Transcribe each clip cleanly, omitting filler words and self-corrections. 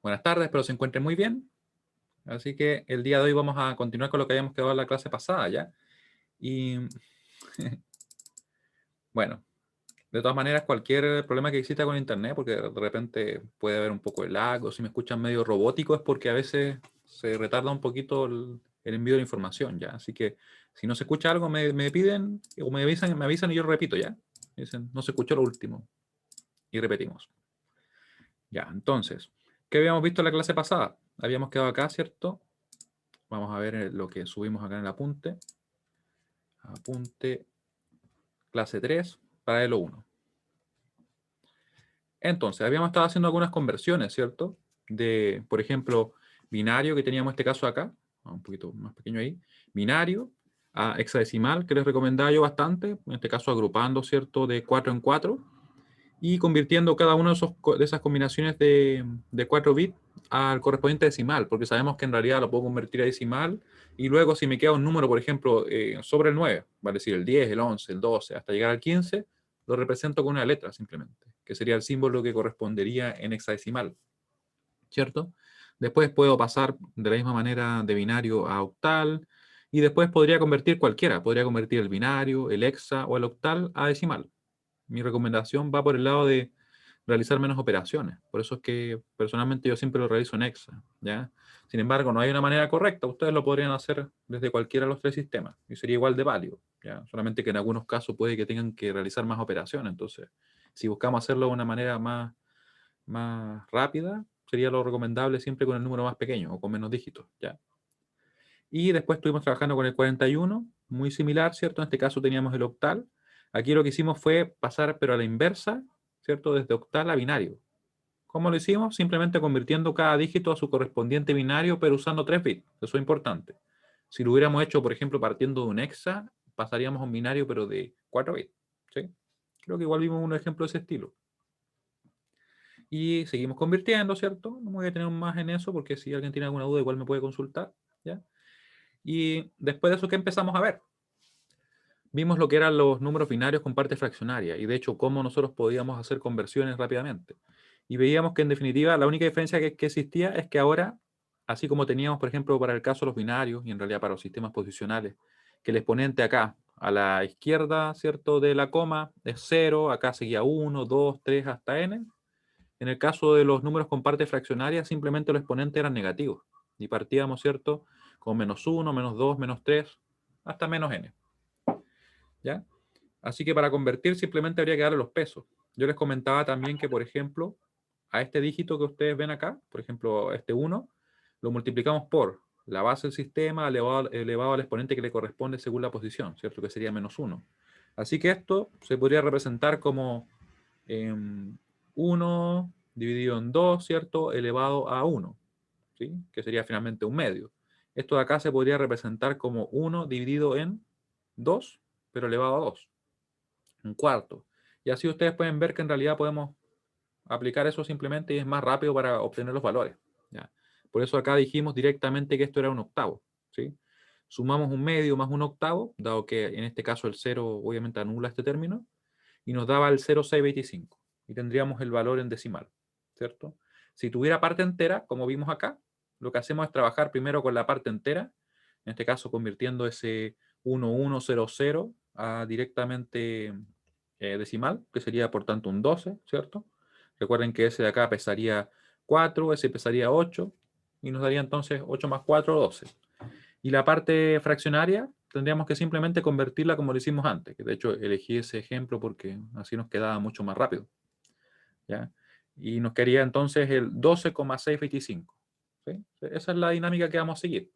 Buenas tardes, espero se encuentren muy bien. Así que el día de hoy vamos a continuar con lo que habíamos quedado en la clase pasada, ¿ya? Y bueno, de todas maneras, cualquier problema que exista con internet, porque de repente puede haber un poco de lag, o si me escuchan medio robótico, es porque a veces se retarda un poquito el envío de información, ¿ya? Así que si no se escucha algo, me piden o me avisan y yo repito, ¿ya? Dicen, no se escuchó lo último. Y repetimos. Ya, entonces, ¿qué habíamos visto en la clase pasada? Habíamos quedado acá, ¿cierto? Vamos a ver lo que subimos acá en el apunte. Apunte clase 3, paralelo 1. Entonces, habíamos estado haciendo algunas conversiones, ¿cierto? De, por ejemplo, binario, que teníamos este caso acá, un poquito más pequeño ahí, binario, a hexadecimal, que les recomendaba yo bastante, en este caso agrupando, ¿cierto? De 4 en 4, y convirtiendo cada una de esas combinaciones de 4 bits al correspondiente decimal, porque sabemos que en realidad lo puedo convertir a decimal, y luego si me queda un número, por ejemplo, sobre el 9, vale decir el 10, el 11, el 12, hasta llegar al 15, lo represento con una letra simplemente, que sería el símbolo que correspondería en hexadecimal, ¿cierto? Después puedo pasar de la misma manera de binario a octal, y después podría convertir cualquiera, podría convertir el binario, el hexa o el octal a decimal. Mi recomendación va por el lado de realizar menos operaciones. Por eso es que personalmente yo siempre lo realizo en hexa, ¿ya? Sin embargo, no hay una manera correcta. Ustedes lo podrían hacer desde cualquiera de los tres sistemas y sería igual de válido, ¿ya? Solamente que en algunos casos puede que tengan que realizar más operaciones. Entonces, si buscamos hacerlo de una manera más rápida, sería lo recomendable siempre con el número más pequeño o con menos dígitos, ¿ya? Y después estuvimos trabajando con el 41, muy similar, ¿cierto? En este caso teníamos el octal. Aquí lo que hicimos fue pasar, pero a la inversa, ¿cierto? Desde octal a binario. ¿Cómo lo hicimos? Simplemente convirtiendo cada dígito a su correspondiente binario, pero usando 3 bits. Eso es importante. Si lo hubiéramos hecho, por ejemplo, partiendo de un hexa, pasaríamos a un binario, pero de 4 bits. ¿Sí? Creo que igual vimos un ejemplo de ese estilo. Y seguimos convirtiendo, ¿cierto? No me voy a tener más en eso, porque si alguien tiene alguna duda, igual me puede consultar, ¿ya? Y después de eso, ¿qué empezamos a ver? Vimos lo que eran los números binarios con parte fraccionaria y de hecho cómo nosotros podíamos hacer conversiones rápidamente. Y veíamos que en definitiva la única diferencia que existía es que ahora, así como teníamos por ejemplo para el caso de los binarios y en realidad para los sistemas posicionales, que el exponente acá a la izquierda, ¿cierto? De la coma es 0, acá seguía 1, 2, 3 hasta n. En el caso de los números con parte fraccionaria simplemente los exponentes eran negativos y partíamos, ¿cierto? Con -1, -2, -3 hasta -n. ¿Ya? Así que para convertir simplemente habría que darle los pesos. Yo les comentaba también que, por ejemplo, a este dígito que ustedes ven acá, por ejemplo, este 1, lo multiplicamos por la base del sistema elevado al exponente que le corresponde según la posición, ¿cierto? Que sería -1. Así que esto se podría representar como 1 dividido en 2, ¿cierto? Elevado a 1, ¿sí? Que sería finalmente un medio. Esto de acá se podría representar como 1 dividido en 2, pero elevado a 2, un cuarto. Y así ustedes pueden ver que en realidad podemos aplicar eso simplemente y es más rápido para obtener los valores, ¿ya? Por eso acá dijimos directamente que esto era un octavo, ¿sí? Sumamos un medio más un octavo, dado que en este caso el 0 obviamente anula este término, y nos daba el 0,625. Y tendríamos el valor en decimal, ¿cierto? Si tuviera parte entera, como vimos acá, lo que hacemos es trabajar primero con la parte entera, en este caso convirtiendo ese 1100 a directamente decimal, que sería por tanto un 12, ¿cierto? Recuerden que ese de acá pesaría 4, ese pesaría 8, y nos daría entonces 8 más 4, 12. Y la parte fraccionaria tendríamos que simplemente convertirla como lo hicimos antes, que de hecho elegí ese ejemplo porque así nos quedaba mucho más rápido, ¿ya? Y nos quedaría entonces el 12,625, ¿sí? Esa es la dinámica que vamos a seguir.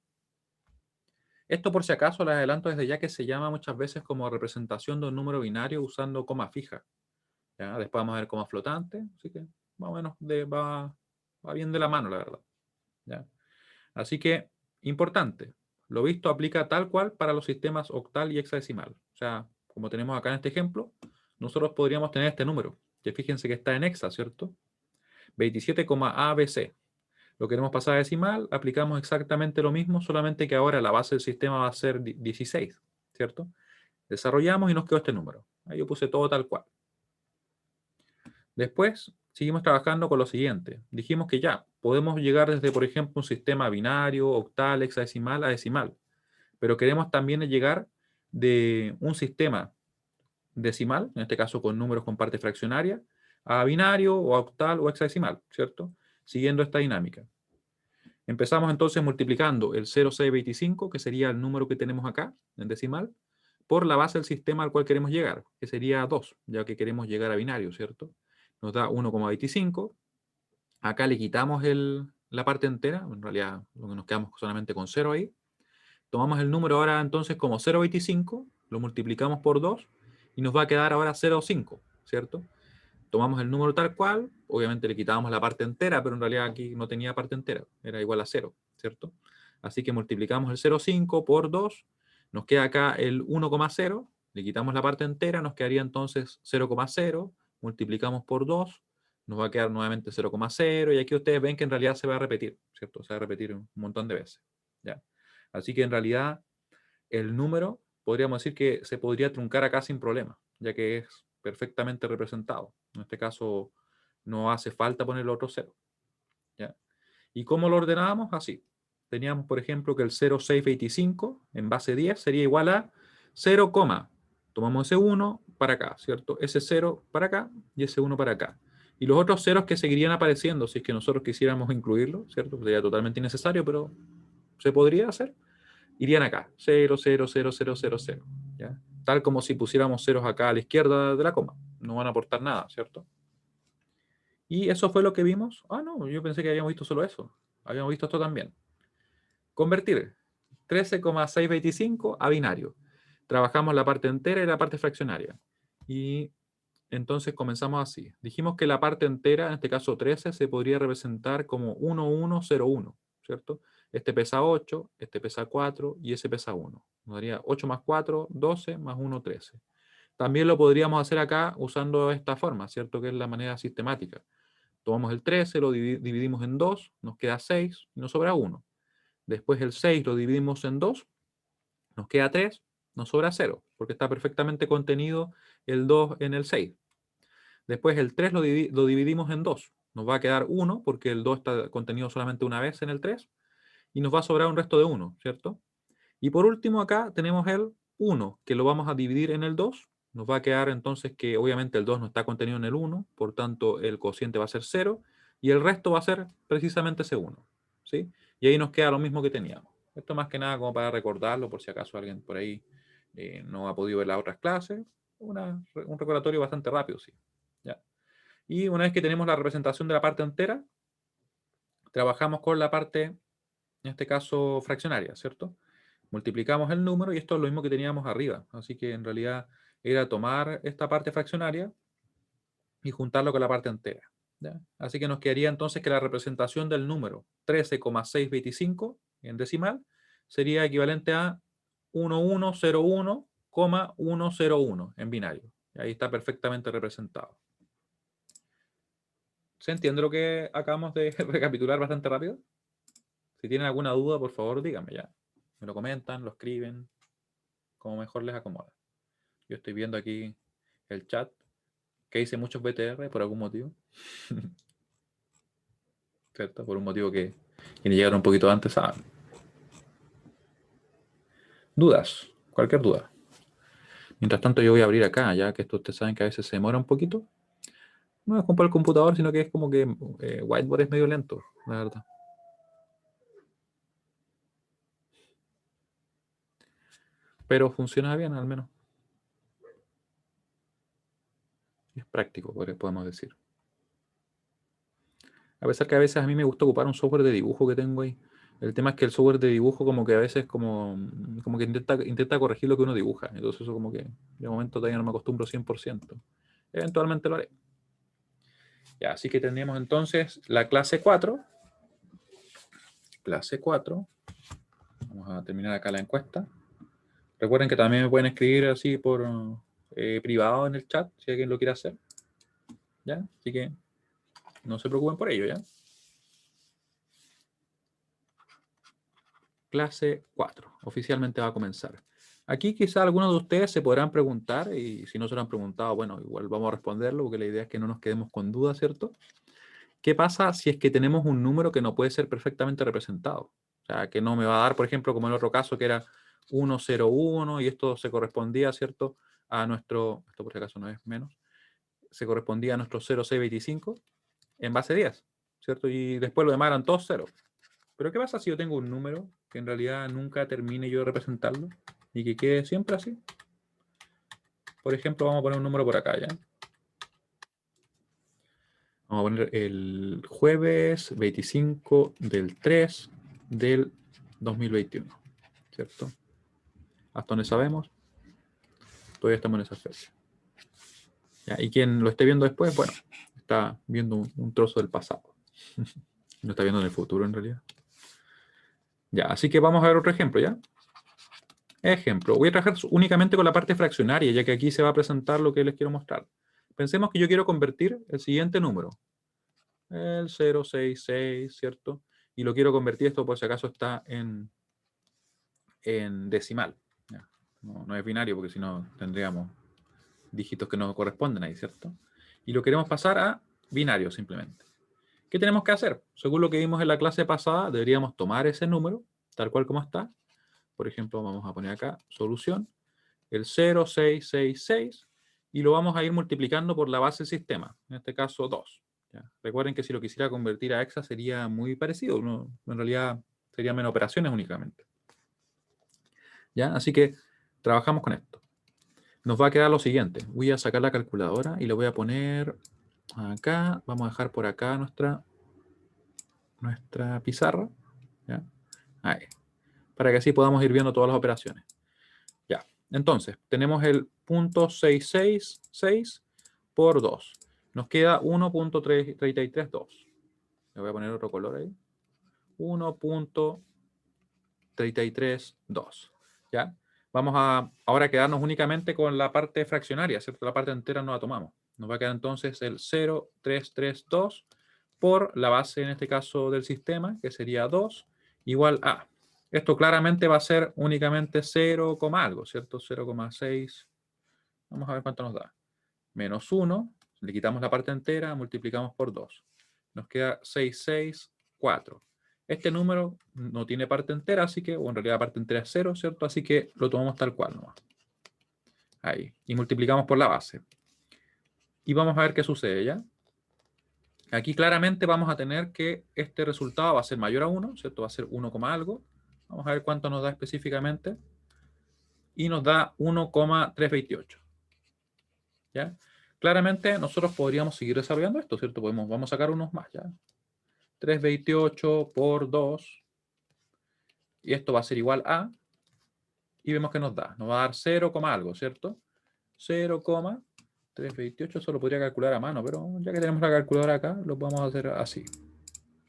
Esto por si acaso les adelanto desde ya que se llama muchas veces como representación de un número binario usando coma fija, ¿ya? Después vamos a ver coma flotante, así que más o menos va bien de la mano, la verdad, ¿ya? Así que, importante, lo visto aplica tal cual para los sistemas octal y hexadecimal. O sea, como tenemos acá en este ejemplo, nosotros podríamos tener este número, que fíjense que está en hexa, ¿cierto? 27,ABC. Lo queremos pasar a decimal, aplicamos exactamente lo mismo, solamente que ahora la base del sistema va a ser 16, ¿cierto? Desarrollamos y nos quedó este número. Ahí yo puse todo tal cual. Después, seguimos trabajando con lo siguiente. Dijimos que ya, podemos llegar desde, por ejemplo, un sistema binario, octal, hexadecimal a decimal. Pero queremos también llegar de un sistema decimal, en este caso con números con parte fraccionaria, a binario o octal o hexadecimal, ¿cierto? Siguiendo esta dinámica. Empezamos entonces multiplicando el 0,625, que sería el número que tenemos acá, en decimal, por la base del sistema al cual queremos llegar, que sería 2, ya que queremos llegar a binario, ¿cierto? Nos da 1,25. Acá le quitamos la parte entera, en realidad nos quedamos solamente con 0 ahí. Tomamos el número ahora entonces como 0,25, lo multiplicamos por 2 y nos va a quedar ahora 0,5, ¿cierto? Tomamos el número tal cual, obviamente le quitábamos la parte entera, pero en realidad aquí no tenía parte entera, era igual a 0, ¿cierto? Así que multiplicamos el 0,5 por 2, nos queda acá el 1,0, le quitamos la parte entera, nos quedaría entonces 0,0, multiplicamos por 2, nos va a quedar nuevamente 0,0, y aquí ustedes ven que en realidad se va a repetir, ¿cierto? Se va a repetir un montón de veces, ¿ya? Así que en realidad el número, podríamos decir que se podría truncar acá sin problema, ya que es perfectamente representado. En este caso, no hace falta poner el otro 0. ¿Ya? ¿Y cómo lo ordenábamos? Así. Teníamos, por ejemplo, que el 0,625 en base 10 sería igual a 0, tomamos ese 1 para acá, ¿cierto? Ese 0 para acá y ese 1 para acá. Y los otros ceros que seguirían apareciendo, si es que nosotros quisiéramos incluirlo, ¿cierto? Sería totalmente innecesario, pero se podría hacer. Irían acá, 0, 0, 0, 0, 0, 0. ¿Ya? Tal como si pusiéramos ceros acá a la izquierda de la coma. No van a aportar nada, ¿cierto? Y eso fue lo que vimos. Ah, no, yo pensé que habíamos visto solo eso. Habíamos visto esto también. Convertir 13,625 a binario. Trabajamos la parte entera y la parte fraccionaria. Y entonces comenzamos así. Dijimos que la parte entera, en este caso 13, se podría representar como 1101, ¿cierto? Este pesa 8, este pesa 4 y ese pesa 1. Nos daría 8 más 4, 12, más 1, 13. También lo podríamos hacer acá usando esta forma, ¿cierto? Que es la manera sistemática. Tomamos el 13, lo dividimos en 2, nos queda 6 y nos sobra 1. Después el 6 lo dividimos en 2, nos queda 3, nos sobra 0, porque está perfectamente contenido el 2 en el 6. Después el 3 lo dividimos en 2. Nos va a quedar 1 porque el 2 está contenido solamente una vez en el 3 y nos va a sobrar un resto de 1, ¿cierto? Y por último acá tenemos el 1 que lo vamos a dividir en el 2. Nos va a quedar entonces que obviamente el 2 no está contenido en el 1, por tanto el cociente va a ser 0 y el resto va a ser precisamente ese 1, ¿sí? Y ahí nos queda lo mismo que teníamos. Esto más que nada como para recordarlo por si acaso alguien por ahí no ha podido ver las otras clases. Un recordatorio bastante rápido, sí. ¿Ya? Y una vez que tenemos la representación de la parte entera, trabajamos con la parte, en este caso, fraccionaria, ¿cierto? Multiplicamos el número y esto es lo mismo que teníamos arriba. Así que en realidad era tomar esta parte fraccionaria y juntarlo con la parte entera. ¿Ya? Así que nos quedaría entonces que la representación del número 13,625 en decimal sería equivalente a 1101,101 en binario. Y ahí está perfectamente representado. ¿Se entiende lo que acabamos de recapitular bastante rápido? Si tienen alguna duda, por favor, díganme ya. Me lo comentan, lo escriben, como mejor les acomoda. Yo estoy viendo aquí el chat, que dice muchos BTR por algún motivo. ¿Cierto? Por un motivo que quienes llegaron un poquito antes saben. Dudas, cualquier duda. Mientras tanto yo voy a abrir acá, ya que esto ustedes saben que a veces se demora un poquito. No es como por el computador, sino que es como que Whiteboard es medio lento, la verdad. Pero funciona bien al menos. Es práctico, podemos decir. A pesar que a veces a mí me gusta ocupar un software de dibujo que tengo ahí. El tema es que el software de dibujo como que a veces como que intenta corregir lo que uno dibuja. Entonces eso como que de momento todavía no me acostumbro 100%. Eventualmente lo haré. Ya, así que tenemos entonces la clase 4. Clase 4. Vamos a terminar acá la encuesta. Recuerden que también me pueden escribir así por privado en el chat, si alguien lo quiere hacer. ¿Ya? Así que no se preocupen por ello, ¿ya? Clase 4. Oficialmente va a comenzar. Aquí quizá algunos de ustedes se podrán preguntar, y si no se lo han preguntado, bueno, igual vamos a responderlo, porque la idea es que no nos quedemos con dudas, ¿cierto? ¿Qué pasa si es que tenemos un número que no puede ser perfectamente representado? O sea, que no me va a dar, por ejemplo, como en el otro caso, que era 101 y esto se correspondía, ¿cierto? A nuestro, esto por si acaso no es menos, se correspondía a nuestro 0625 en base 10, ¿cierto? Y después lo demás eran todos ceros. Pero ¿qué pasa si yo tengo un número que en realidad nunca termine yo de representarlo y que quede siempre así? Por ejemplo, vamos a poner un número por acá, ¿ya? Vamos a poner el jueves 25 del 3 del 2021, ¿cierto? Hasta donde sabemos, todavía estamos en esa fecha. ¿Ya? Y quien lo esté viendo después, bueno, está viendo un trozo del pasado. No está viendo en el futuro, en realidad. Ya, así que vamos a ver otro ejemplo, ¿ya? Ejemplo, voy a trabajar únicamente con la parte fraccionaria, ya que aquí se va a presentar lo que les quiero mostrar. Pensemos que yo quiero convertir el siguiente número, el 066, ¿cierto? Y lo quiero convertir, esto por si acaso está en decimal. ¿Ya? No es binario, porque si no tendríamos dígitos que no corresponden ahí, ¿cierto? Y lo queremos pasar a binario simplemente. ¿Qué tenemos que hacer? Según lo que vimos en la clase pasada, deberíamos tomar ese número, tal cual como está. Por ejemplo, vamos a poner acá solución, el 0666, y lo vamos a ir multiplicando por la base del sistema, en este caso 2. ¿Ya? Recuerden que si lo quisiera convertir a hexa sería muy parecido, ¿no? En realidad serían menos operaciones únicamente. ¿Ya? Así que trabajamos con esto. Nos va a quedar lo siguiente. Voy a sacar la calculadora y lo voy a poner acá. Vamos a dejar por acá nuestra pizarra. ¿Ya? Ahí. Para que así podamos ir viendo todas las operaciones. Ya. Entonces, tenemos el punto 666 por 2. Nos queda 1.332. Le voy a poner otro color ahí. 1.332. ¿Ya? Vamos a ahora quedarnos únicamente con la parte fraccionaria, ¿cierto? La parte entera no la tomamos. Nos va a quedar entonces el 0.332 por la base, en este caso, del sistema, que sería 2, igual a. Esto claramente va a ser únicamente 0, algo, ¿cierto? 0,6. Vamos a ver cuánto nos da. Menos 1, le quitamos la parte entera, multiplicamos por 2. Nos queda 664. Este número no tiene parte entera, así que, o en realidad la parte entera es 0, ¿cierto? Así que lo tomamos tal cual nomás. Ahí. Y multiplicamos por la base. Y vamos a ver qué sucede, ¿ya? Aquí claramente vamos a tener que este resultado va a ser mayor a 1, ¿cierto? Va a ser 1, algo. Vamos a ver cuánto nos da específicamente. Y nos da 1,328. ¿Ya? Claramente nosotros podríamos seguir desarrollando esto, ¿cierto? Vamos a sacar unos más, ¿ya? 328 por 2. Y esto va a ser igual a. Y vemos que nos da. Nos va a dar 0, algo, ¿cierto? 0,328. Eso lo podría calcular a mano, pero ya que tenemos la calculadora acá, lo vamos a hacer así.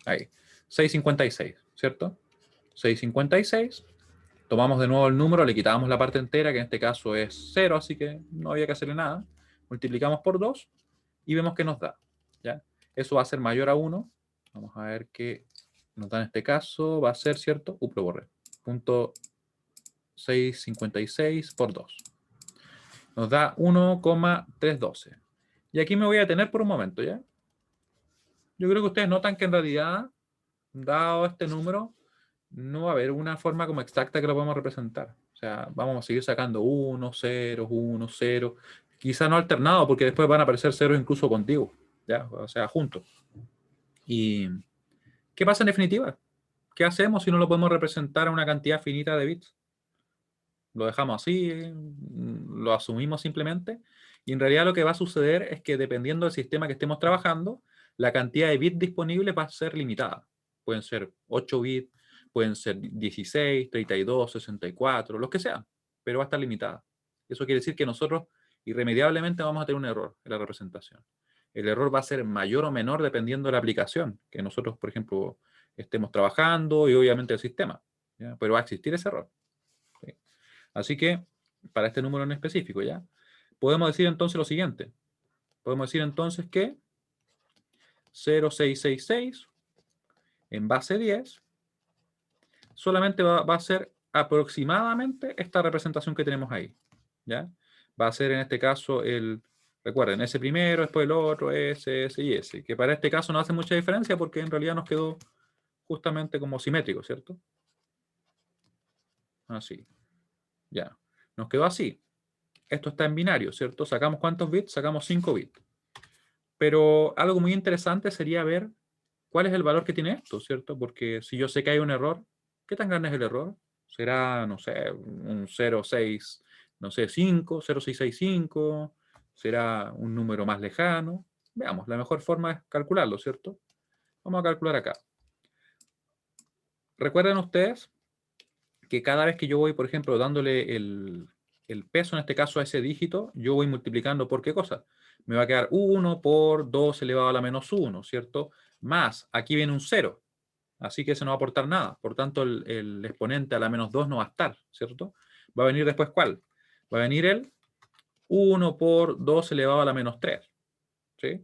Ahí. 656, ¿cierto? 656. Tomamos de nuevo el número, le quitamos la parte entera, que en este caso es 0, así que no había que hacerle nada. Multiplicamos por 2 y vemos que nos da. ¿Ya? Eso va a ser mayor a 1. Vamos a ver qué nos da en este caso. Va a ser, ¿cierto? Lo borré. Punto 656 por 2. Nos da 1,312. Y aquí me voy a detener por un momento, ¿ya? Yo creo que ustedes notan que en realidad, dado este número, no va a haber una forma como exacta que lo podamos representar. O sea, vamos a seguir sacando 1, 0, 1, 0. Quizá no alternado, porque después van a aparecer ceros incluso contigo, ¿ya? O sea, juntos. ¿Y qué pasa en definitiva? ¿Qué hacemos si no lo podemos representar a una cantidad finita de bits? Lo dejamos así, lo asumimos simplemente, y en realidad lo que va a suceder es que dependiendo del sistema que estemos trabajando, la cantidad de bits disponibles va a ser limitada. Pueden ser 8 bits, pueden ser 16, 32, 64, los que sean, pero va a estar limitada. Eso quiere decir que nosotros irremediablemente vamos a tener un error en la representación. El error va a ser mayor o menor dependiendo de la aplicación que nosotros, por ejemplo, estemos trabajando y obviamente el sistema, ¿ya? Pero va a existir ese error. ¿Sí? Así que, para este número en específico, ¿ya? Podemos decir entonces lo siguiente. Podemos decir entonces que 0,666 en base 10 solamente va a ser aproximadamente esta representación que tenemos ahí, ¿ya? Va a ser en este caso el Recuerden, ese primero, después el otro, ese y ese. Que para este caso no hace mucha diferencia porque en realidad nos quedó justamente como simétrico, ¿cierto? Así. Ya. Nos quedó así. Esto está en binario, ¿cierto? ¿Sacamos cuántos bits? Sacamos 5 bits. Pero algo muy interesante sería ver cuál es el valor que tiene esto, ¿cierto? Porque si yo sé que hay un error, ¿qué tan grande es el error? Será, no sé, un 0,6, no sé, 5, 0,665, será un número más lejano. Veamos, la mejor forma es calcularlo, ¿cierto? Vamos a calcular acá. Recuerden ustedes que cada vez que yo voy, por ejemplo, dándole el peso, en este caso a ese dígito, yo voy multiplicando por qué cosa. Me va a quedar 1 por 2 elevado a la menos 1, ¿cierto? Más, aquí viene un 0, así que ese no va a aportar nada. Por tanto, el exponente a la menos 2 no va a estar, ¿cierto? Va a venir después, ¿cuál? Va a venir el 1 por 2 elevado a la menos 3, ¿sí?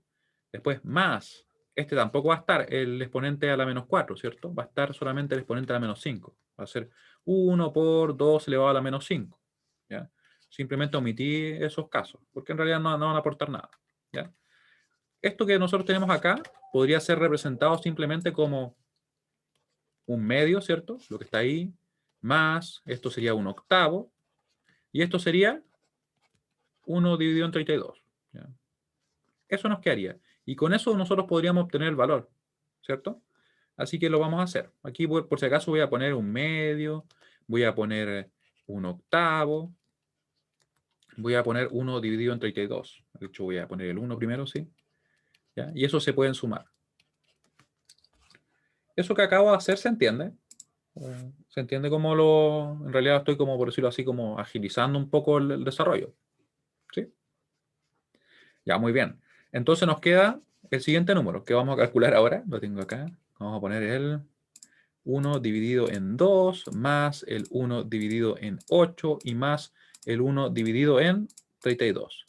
Después, más, este tampoco va a estar el exponente a la menos 4, ¿cierto? Va a estar solamente el exponente a la menos 5. Va a ser 1 por 2 elevado a la menos 5. ¿Ya? Simplemente omití esos casos, porque en realidad no van a aportar nada. ¿Ya? Esto que nosotros tenemos acá podría ser representado simplemente como un medio, ¿cierto? Lo que está ahí, más, esto sería un octavo, y esto sería 1 dividido en 32. ¿Ya? Eso nos quedaría. Y con eso nosotros podríamos obtener el valor, ¿cierto? Así que lo vamos a hacer. Aquí, por si acaso, voy a poner un medio, voy a poner un octavo, voy a poner 1 dividido en 32. De hecho, voy a poner el 1 primero, ¿sí? ¿Ya? Y eso se pueden sumar. Eso que acabo de hacer se entiende. Se entiende como en realidad estoy como, por decirlo así, como agilizando un poco el desarrollo. ¿Sí? Ya, muy bien. Entonces nos queda el siguiente número que vamos a calcular ahora. Lo tengo acá. Vamos a poner el 1 dividido en 2 más el 1 dividido en 8 y más el 1 dividido en 32.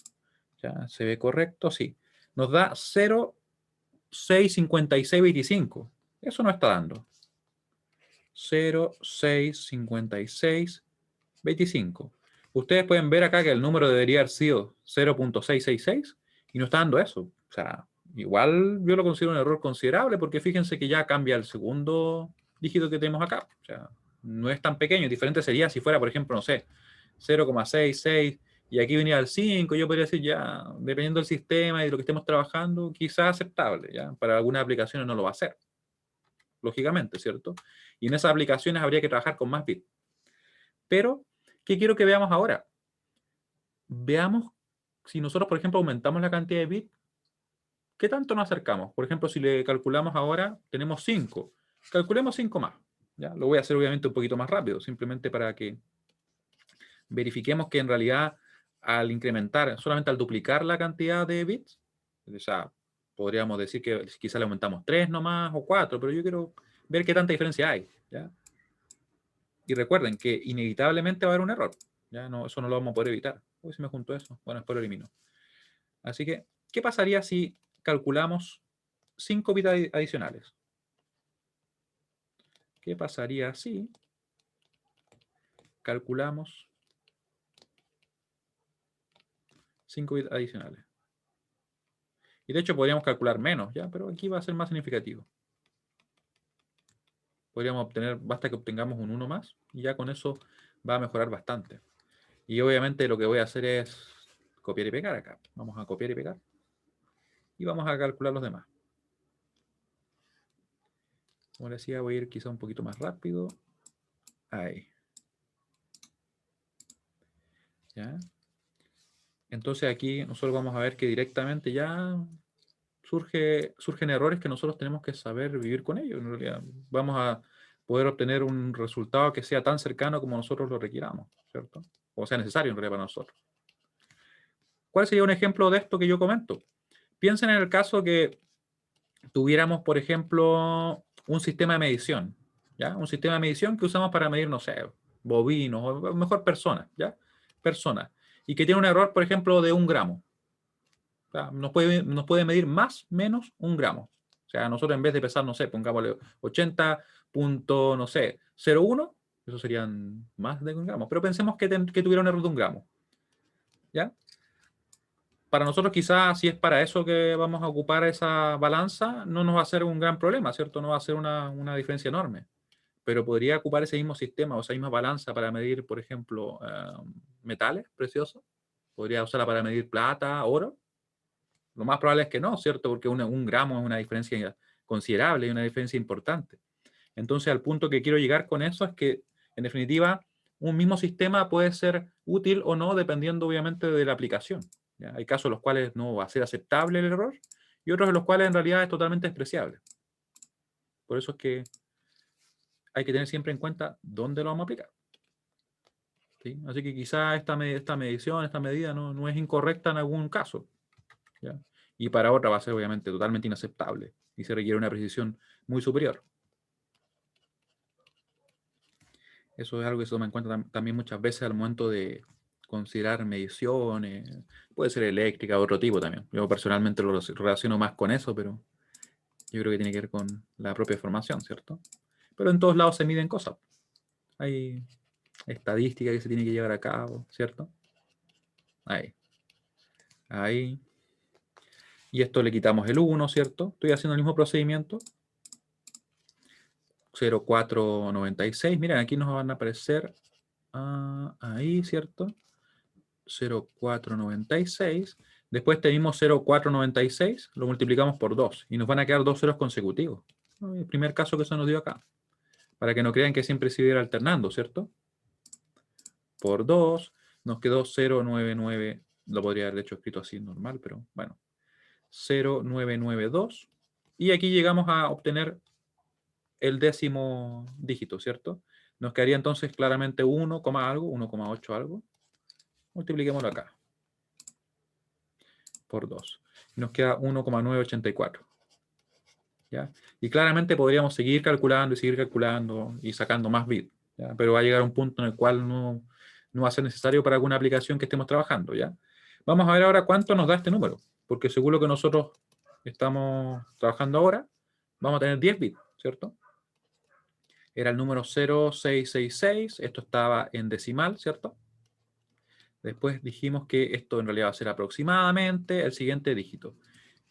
¿Ya? ¿Se ve correcto? Sí. Nos da 0,65625. Eso nos está dando 0,65625. Ustedes pueden ver acá que el número debería haber sido 0,666 y nos está dando eso. O sea, igual yo lo considero un error considerable porque fíjense que ya cambia el segundo dígito que tenemos acá. O sea, no es tan pequeño. Diferente sería si fuera, por ejemplo, no sé, 0,66 y aquí venía el 5. Yo podría decir ya, dependiendo del sistema y de lo que estemos trabajando, quizás aceptable. ¿Ya? Para algunas aplicaciones no lo va a hacer, lógicamente, ¿cierto? Y en esas aplicaciones habría que trabajar con más bits. Pero, ¿qué quiero que veamos ahora? Veamos si nosotros, por ejemplo, aumentamos la cantidad de bits, ¿qué tanto nos acercamos? Por ejemplo, si le calculamos ahora, tenemos 5. Calculemos 5 más. ¿Ya? Lo voy a hacer obviamente un poquito más rápido, simplemente para que verifiquemos que en realidad al incrementar, solamente al duplicar la cantidad de bits, o sea, podríamos decir que quizá le aumentamos 3 nomás o 4, pero yo quiero ver qué tanta diferencia hay. ¿Ya? Y recuerden que inevitablemente va a haber un error. ¿Ya? No, eso no lo vamos a poder evitar. Uy, se me juntó eso. Bueno, después lo elimino. Así que, ¿qué pasaría si calculamos 5 bits adicionales? ¿Qué pasaría si calculamos 5 bits adicionales? Y de hecho podríamos calcular menos, ¿ya? Pero aquí va a ser más significativo. Podríamos obtener, basta que obtengamos un 1 más, y ya con eso va a mejorar bastante. Y obviamente lo que voy a hacer es copiar y pegar acá. Vamos a copiar y pegar. Y vamos a calcular los demás. Como les decía, voy a ir quizá un poquito más rápido. Ahí. ¿Ya? Entonces aquí nosotros vamos a ver que directamente ya surgen errores que nosotros tenemos que saber vivir con ellos. En realidad, vamos a poder obtener un resultado que sea tan cercano como nosotros lo requiramos, ¿cierto? O sea necesario en realidad para nosotros. ¿Cuál sería un ejemplo de esto que yo comento? Piensen en el caso que tuviéramos, por ejemplo, un sistema de medición, ¿ya? Un sistema de medición que usamos para medir, no sé, bovinos, o mejor personas, ¿ya? Personas. Y que tiene un error, por ejemplo, de 1 gramo. O sea, nos puede medir más, menos 1 gramo. O sea, nosotros en vez de pesar, no sé, pongámosle 80 punto, no sé, 0,1, eso serían más de 1 gramo. Pero pensemos que tuviera un error de 1 gramo. ¿Ya? para nosotros quizás si es para eso que vamos a ocupar esa balanza, no nos va a ser un gran problema, ¿cierto? No va a ser una diferencia enorme. Pero podría ocupar ese mismo sistema o esa misma balanza para medir, por ejemplo, metales preciosos. Podría usarla para medir plata, oro. Lo más probable es que no, ¿cierto? Porque un gramo es una diferencia considerable y una diferencia importante. Entonces, al punto que quiero llegar con eso es que, en definitiva, un mismo sistema puede ser útil o no, dependiendo obviamente de la aplicación. ¿Ya? Hay casos en los cuales no va a ser aceptable el error y otros en los cuales en realidad es totalmente despreciable. Por eso es que hay que tener siempre en cuenta dónde lo vamos a aplicar. ¿Sí? Así que quizá esta medición, esta medida no es incorrecta en algún caso, ¿ya? Y para otra va a ser obviamente totalmente inaceptable y se requiere una precisión muy superior. Eso es algo que se toma en cuenta también muchas veces al momento de considerar mediciones, puede ser eléctrica o otro tipo también. Yo personalmente lo relaciono más con eso, pero yo creo que tiene que ver con la propia formación, ¿cierto? Pero en todos lados se miden cosas. Hay estadística que se tiene que llevar a cabo, ¿cierto? Ahí. Ahí. Y esto le quitamos el 1, ¿cierto? Estoy haciendo el mismo procedimiento. 0,496. Miren, aquí nos van a aparecer ahí, ¿cierto? 0,496. Después tenemos 0,496, lo multiplicamos por 2 y nos van a quedar dos ceros consecutivos. El primer caso que se nos dio acá. Para que no crean que siempre se iba alternando, ¿cierto? Por 2 nos quedó 0,99. Lo podría haber hecho escrito así normal, pero bueno. 0,992. Y aquí llegamos a obtener el décimo dígito, ¿cierto? Nos quedaría entonces claramente 1, algo, 1,8 algo. Multipliquémoslo acá por 2. Nos queda 1,984. ¿Ya? Y claramente podríamos seguir calculando y sacando más bits. ¿Ya? Pero va a llegar un punto en el cual no va a ser necesario para alguna aplicación que estemos trabajando. ¿Ya? Vamos a ver ahora cuánto nos da este número. Porque según lo que nosotros estamos trabajando ahora, vamos a tener 10 bits, ¿cierto? Era el número 0666, esto estaba en decimal, ¿cierto? Después dijimos que esto en realidad va a ser aproximadamente el siguiente dígito.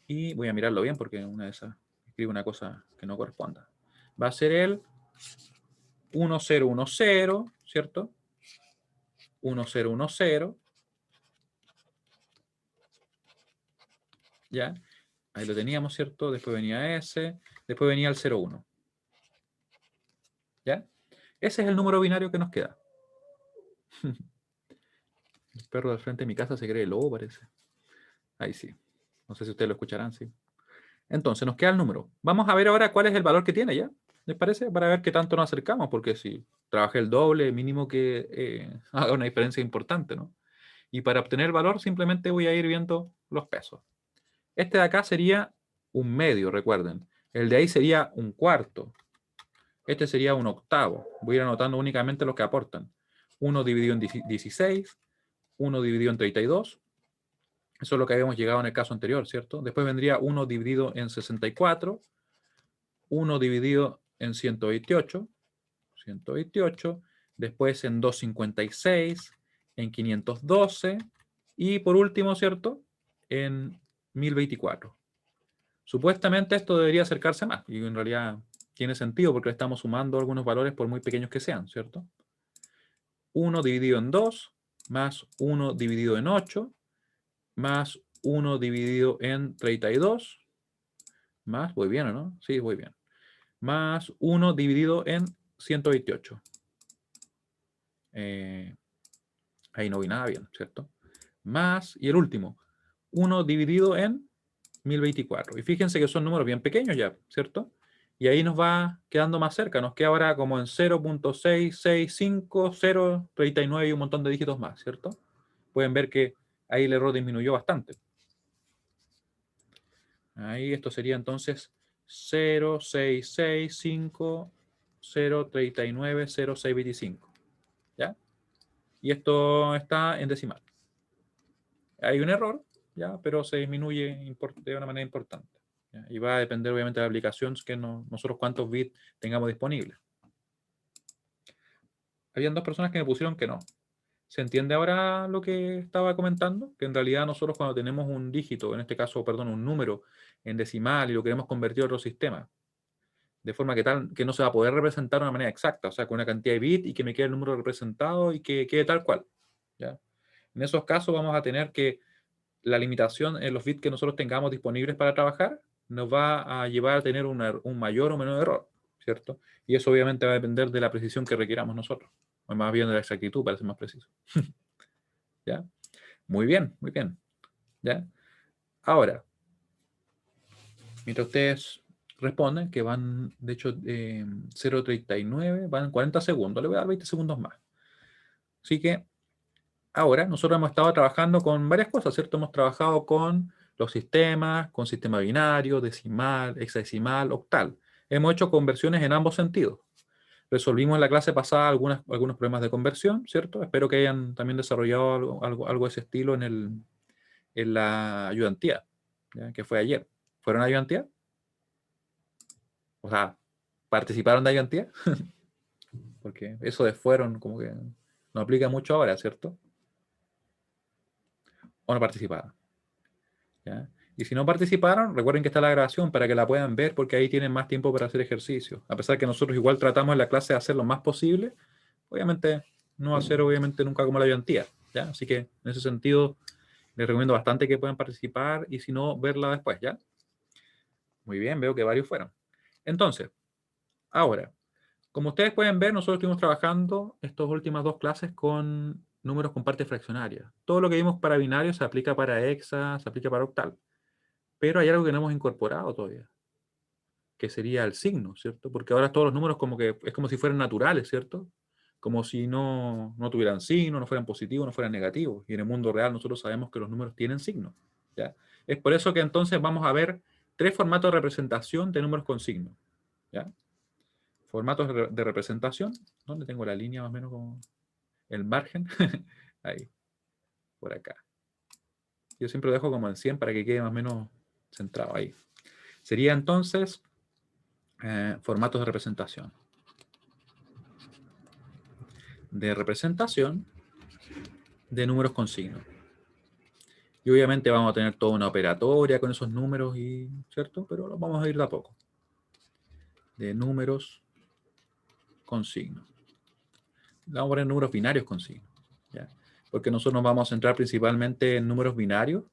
Y voy a mirarlo bien porque una de esas escribe una cosa que no corresponda. Va a ser el 1010, ¿cierto? 1010. ¿Ya? Ahí lo teníamos, ¿cierto? Después venía ese, después venía el 01. ¿Ya? Ese es el número binario que nos queda. El perro del frente de mi casa se cree lobo, parece. Ahí sí. No sé si ustedes lo escucharán, sí. Entonces, nos queda el número. Vamos a ver ahora cuál es el valor que tiene, ¿ya? ¿Les parece? Para ver qué tanto nos acercamos, porque si trabajé el doble, mínimo que haga una diferencia importante, ¿no? Y para obtener el valor, simplemente voy a ir viendo los pesos. Este de acá sería un medio, recuerden. El de ahí sería un cuarto. Este sería un octavo. Voy a ir anotando únicamente los que aportan. 1 dividido en 16, 1 dividido en 32. Eso es lo que habíamos llegado en el caso anterior, ¿cierto? Después vendría 1 dividido en 64, 1 dividido en 128, 128, después en 256, en 512 y por último, ¿cierto? En 1024. Supuestamente esto debería acercarse más y en realidad tiene sentido porque le estamos sumando algunos valores por muy pequeños que sean, ¿cierto? 1 dividido en 2 más 1 dividido en 8 más 1 dividido en 32 más, voy bien, ¿o no? Sí, voy bien. Más 1 dividido en 128. Ahí no vi nada bien, ¿cierto? Más, y el último, 1 dividido en 1024. Y fíjense que son números bien pequeños ya, ¿cierto? Y ahí nos va quedando más cerca, nos queda ahora como en 0.665039 y un montón de dígitos más, ¿cierto? Pueden ver que ahí el error disminuyó bastante. Ahí esto sería entonces 0.6650390625. ¿Ya? Y esto está en decimal. Hay un error, ¿ya? Pero se disminuye de una manera importante. ¿Ya? Y va a depender obviamente de la aplicación que nosotros cuántos bits tengamos disponibles. Habían dos personas que me pusieron que no. ¿Se entiende ahora lo que estaba comentando? Que en realidad nosotros cuando tenemos un dígito, en este caso, perdón, un número en decimal y lo queremos convertir a otro sistema, de forma que no se va a poder representar de una manera exacta, o sea, con una cantidad de bits y que me quede el número representado y que quede tal cual. ¿Ya? En esos casos vamos a tener que la limitación en los bits que nosotros tengamos disponibles para trabajar nos va a llevar a tener un mayor o menor error, ¿cierto? Y eso obviamente va a depender de la precisión que requiramos nosotros, o más bien de la exactitud, para ser más preciso. ¿Ya? Muy bien, muy bien. ¿Ya? Ahora, mientras ustedes responden, que van, de hecho, 0,39, van 40 segundos, le voy a dar 20 segundos más. Así que ahora nosotros hemos estado trabajando con varias cosas, ¿cierto? Hemos trabajado con los sistemas, con sistema binario, decimal, hexadecimal, octal. Hemos hecho conversiones en ambos sentidos. Resolvimos en la clase pasada algunos problemas de conversión, ¿cierto? Espero que hayan también desarrollado algo de ese estilo en la ayudantía, ¿ya? Que fue ayer. ¿Fueron a ayudantía? O sea, ¿participaron de ayudantía? Porque eso de fueron como que no aplica mucho ahora, ¿cierto? ¿O no participaron? ¿Ya? Y si no participaron, recuerden que está la grabación para que la puedan ver porque ahí tienen más tiempo para hacer ejercicio. A pesar que nosotros igual tratamos en la clase de hacer lo más posible, obviamente no va a ser obviamente nunca como la ayudantía, ¿ya? Así que en ese sentido les recomiendo bastante que puedan participar y si no, verla después, ¿ya? Muy bien, veo que varios fueron. Entonces, ahora, como ustedes pueden ver, nosotros estuvimos trabajando estas últimas dos clases con números con partes fraccionarias. Todo lo que vimos para binario se aplica para hexa, se aplica para octal. Pero hay algo que no hemos incorporado todavía, que sería el signo, ¿cierto? Porque ahora todos los números como que es como si fueran naturales, ¿cierto? Como si no tuvieran signo, no fueran positivos, no fueran negativos. Y en el mundo real nosotros sabemos que los números tienen signo, ¿ya? Es por eso que entonces vamos a ver tres formatos de representación de números con signo, ¿ya? Formatos de representación, ¿dónde tengo la línea más o menos como el margen? Ahí, por acá. Yo siempre lo dejo como en 100 para que quede más o menos centrado ahí. Sería entonces formatos de representación. De representación de números con signo. Y obviamente vamos a tener toda una operatoria con esos números, ¿cierto? Pero lo vamos a ir de a poco. De números con signo. Vamos a poner números binarios con signo, ¿ya? Porque nosotros nos vamos a centrar principalmente en números binarios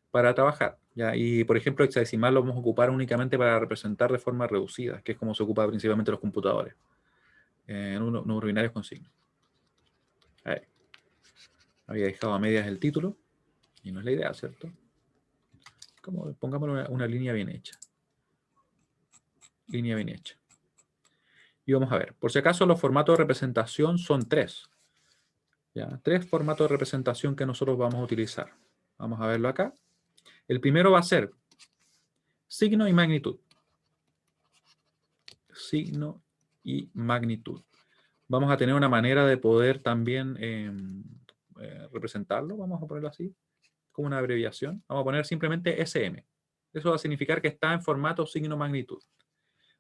para trabajar, ¿ya? Y por ejemplo, hexadecimal lo vamos a ocupar únicamente para representar de forma reducida, que es como se ocupa principalmente los computadores. Números binarios con signo. Ahí. Había dejado a medias el título y no es la idea, ¿cierto? Pongámosle una línea bien hecha. Línea bien hecha. Y vamos a ver, por si acaso los formatos de representación son tres. ¿Ya? Tres formatos de representación que nosotros vamos a utilizar. Vamos a verlo acá. El primero va a ser signo y magnitud. Signo y magnitud. Vamos a tener una manera de poder también representarlo, vamos a ponerlo así, como una abreviación. Vamos a poner simplemente SM. Eso va a significar que está en formato signo-magnitud.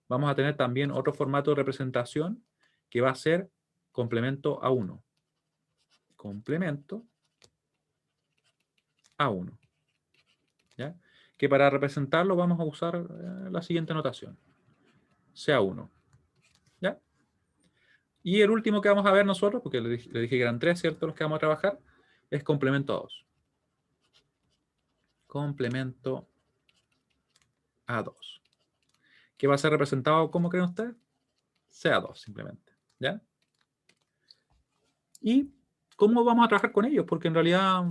Vamos a tener también otro formato de representación que va a ser complemento A1. Complemento A1. ¿Ya? Que para representarlo vamos a usar la siguiente notación. CA1. ¿Ya? Y el último que vamos a ver nosotros, porque le dije que eran tres, ¿cierto? Los que vamos a trabajar, es complemento A2. Complemento A2. Que va a ser representado, ¿cómo creen ustedes? CA2, simplemente. ¿Ya? ¿Y cómo vamos a trabajar con ellos? Porque en realidad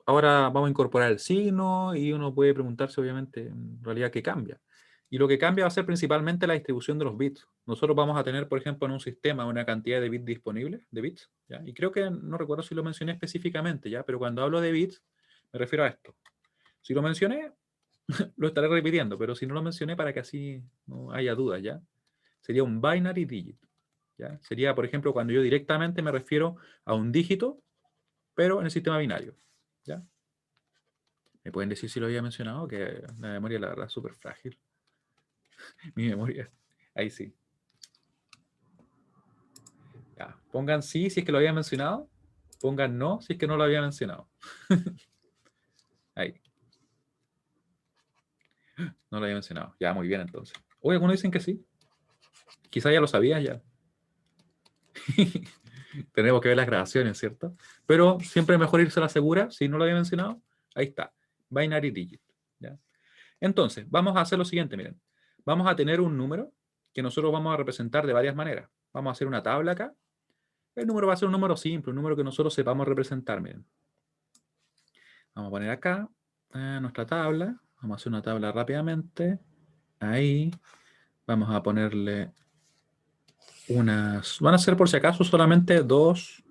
ahora vamos a incorporar el signo y uno puede preguntarse, obviamente, en realidad, ¿qué cambia? Y lo que cambia va a ser principalmente la distribución de los bits. Nosotros vamos a tener, por ejemplo, en un sistema una cantidad de bits disponibles, de bits, ¿ya? Y creo que, no recuerdo si lo mencioné específicamente, ¿ya? Pero cuando hablo de bits, me refiero a esto. Si lo mencioné, lo estaré repitiendo, pero si no lo mencioné, para que así no haya dudas, ¿ya? Sería un binary digit, ¿ya? Sería, por ejemplo, cuando yo directamente me refiero a un dígito, pero en el sistema binario, ¿ya? ¿Me pueden decir si lo había mencionado? Que la memoria, la verdad, es súper frágil. Mi memoria, ahí sí. Ya, pongan sí si es que lo había mencionado. Pongan no si es que no lo había mencionado. Ahí. No lo había mencionado. Ya, muy bien entonces. Oye, algunos dicen que sí. Quizá ya lo sabías ya. Tenemos que ver las grabaciones, ¿cierto? Pero siempre es mejor irse a la segura. Si no lo había mencionado, ahí está. Binary digit. ¿Ya? Entonces, vamos a hacer lo siguiente, miren. Vamos a tener un número que nosotros vamos a representar de varias maneras. Vamos a hacer una tabla acá. El número va a ser un número simple, un número que nosotros sepamos representar, miren. Vamos a poner acá nuestra tabla. Vamos a hacer una tabla rápidamente. Ahí. Vamos a ponerle unas... Van a ser por si acaso solamente dos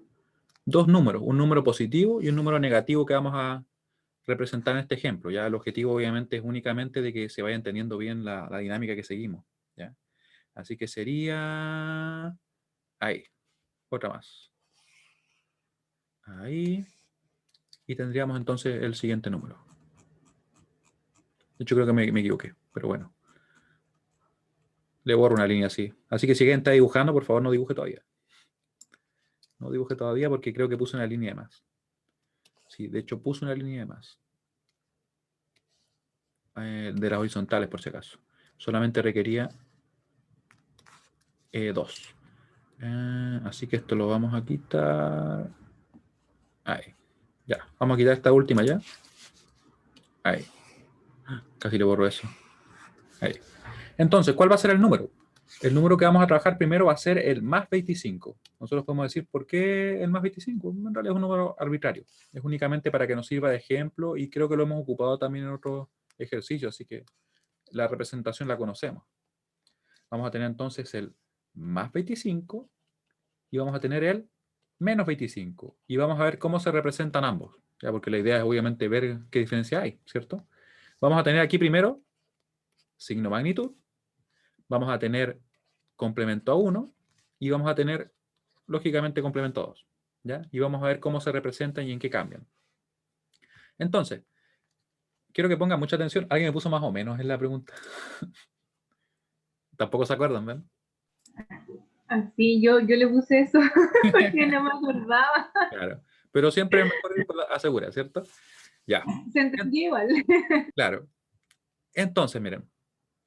números. Un número positivo y un número negativo que vamos a representar en este ejemplo. Ya el objetivo obviamente es únicamente de que se vaya entendiendo bien la dinámica que seguimos. ¿Ya? Así que sería... Ahí. Otra más. Ahí. Y tendríamos entonces el siguiente número. De hecho creo que me equivoqué, pero bueno. Le borro una línea así. Así que si alguien está dibujando, por favor no dibuje todavía. No dibuje todavía porque creo que puse una línea de más. Sí, de hecho puse una línea de más. De las horizontales, por si acaso. Solamente requería 2. Así que esto lo vamos a quitar. Ahí. Ya. Vamos a quitar esta última ya. Ahí. Casi le borro eso. Ahí. Entonces, ¿cuál va a ser el número? El número que vamos a trabajar primero va a ser el más 25. Nosotros podemos decir, ¿por qué el más 25? En realidad es un número arbitrario. Es únicamente para que nos sirva de ejemplo y creo que lo hemos ocupado también en otros ejercicios, así que la representación la conocemos. Vamos a tener entonces el más 25 y vamos a tener el menos 25. Y vamos a ver cómo se representan ambos, ¿ya? Porque la idea es obviamente ver qué diferencia hay, ¿cierto? Vamos a tener aquí primero signo magnitud, vamos a tener complemento a 1 y vamos a tener, lógicamente, complemento a 2. ¿Ya? Y vamos a ver cómo se representan y en qué cambian. Entonces, quiero que pongan mucha atención. Alguien me puso más o menos en la pregunta. Tampoco se acuerdan, ¿ven? Así, yo le puse eso porque no me acordaba. Claro. Pero siempre es mejor ir por la asegura, ¿cierto? Ya. Se entendió igual. Claro. Entonces, miren,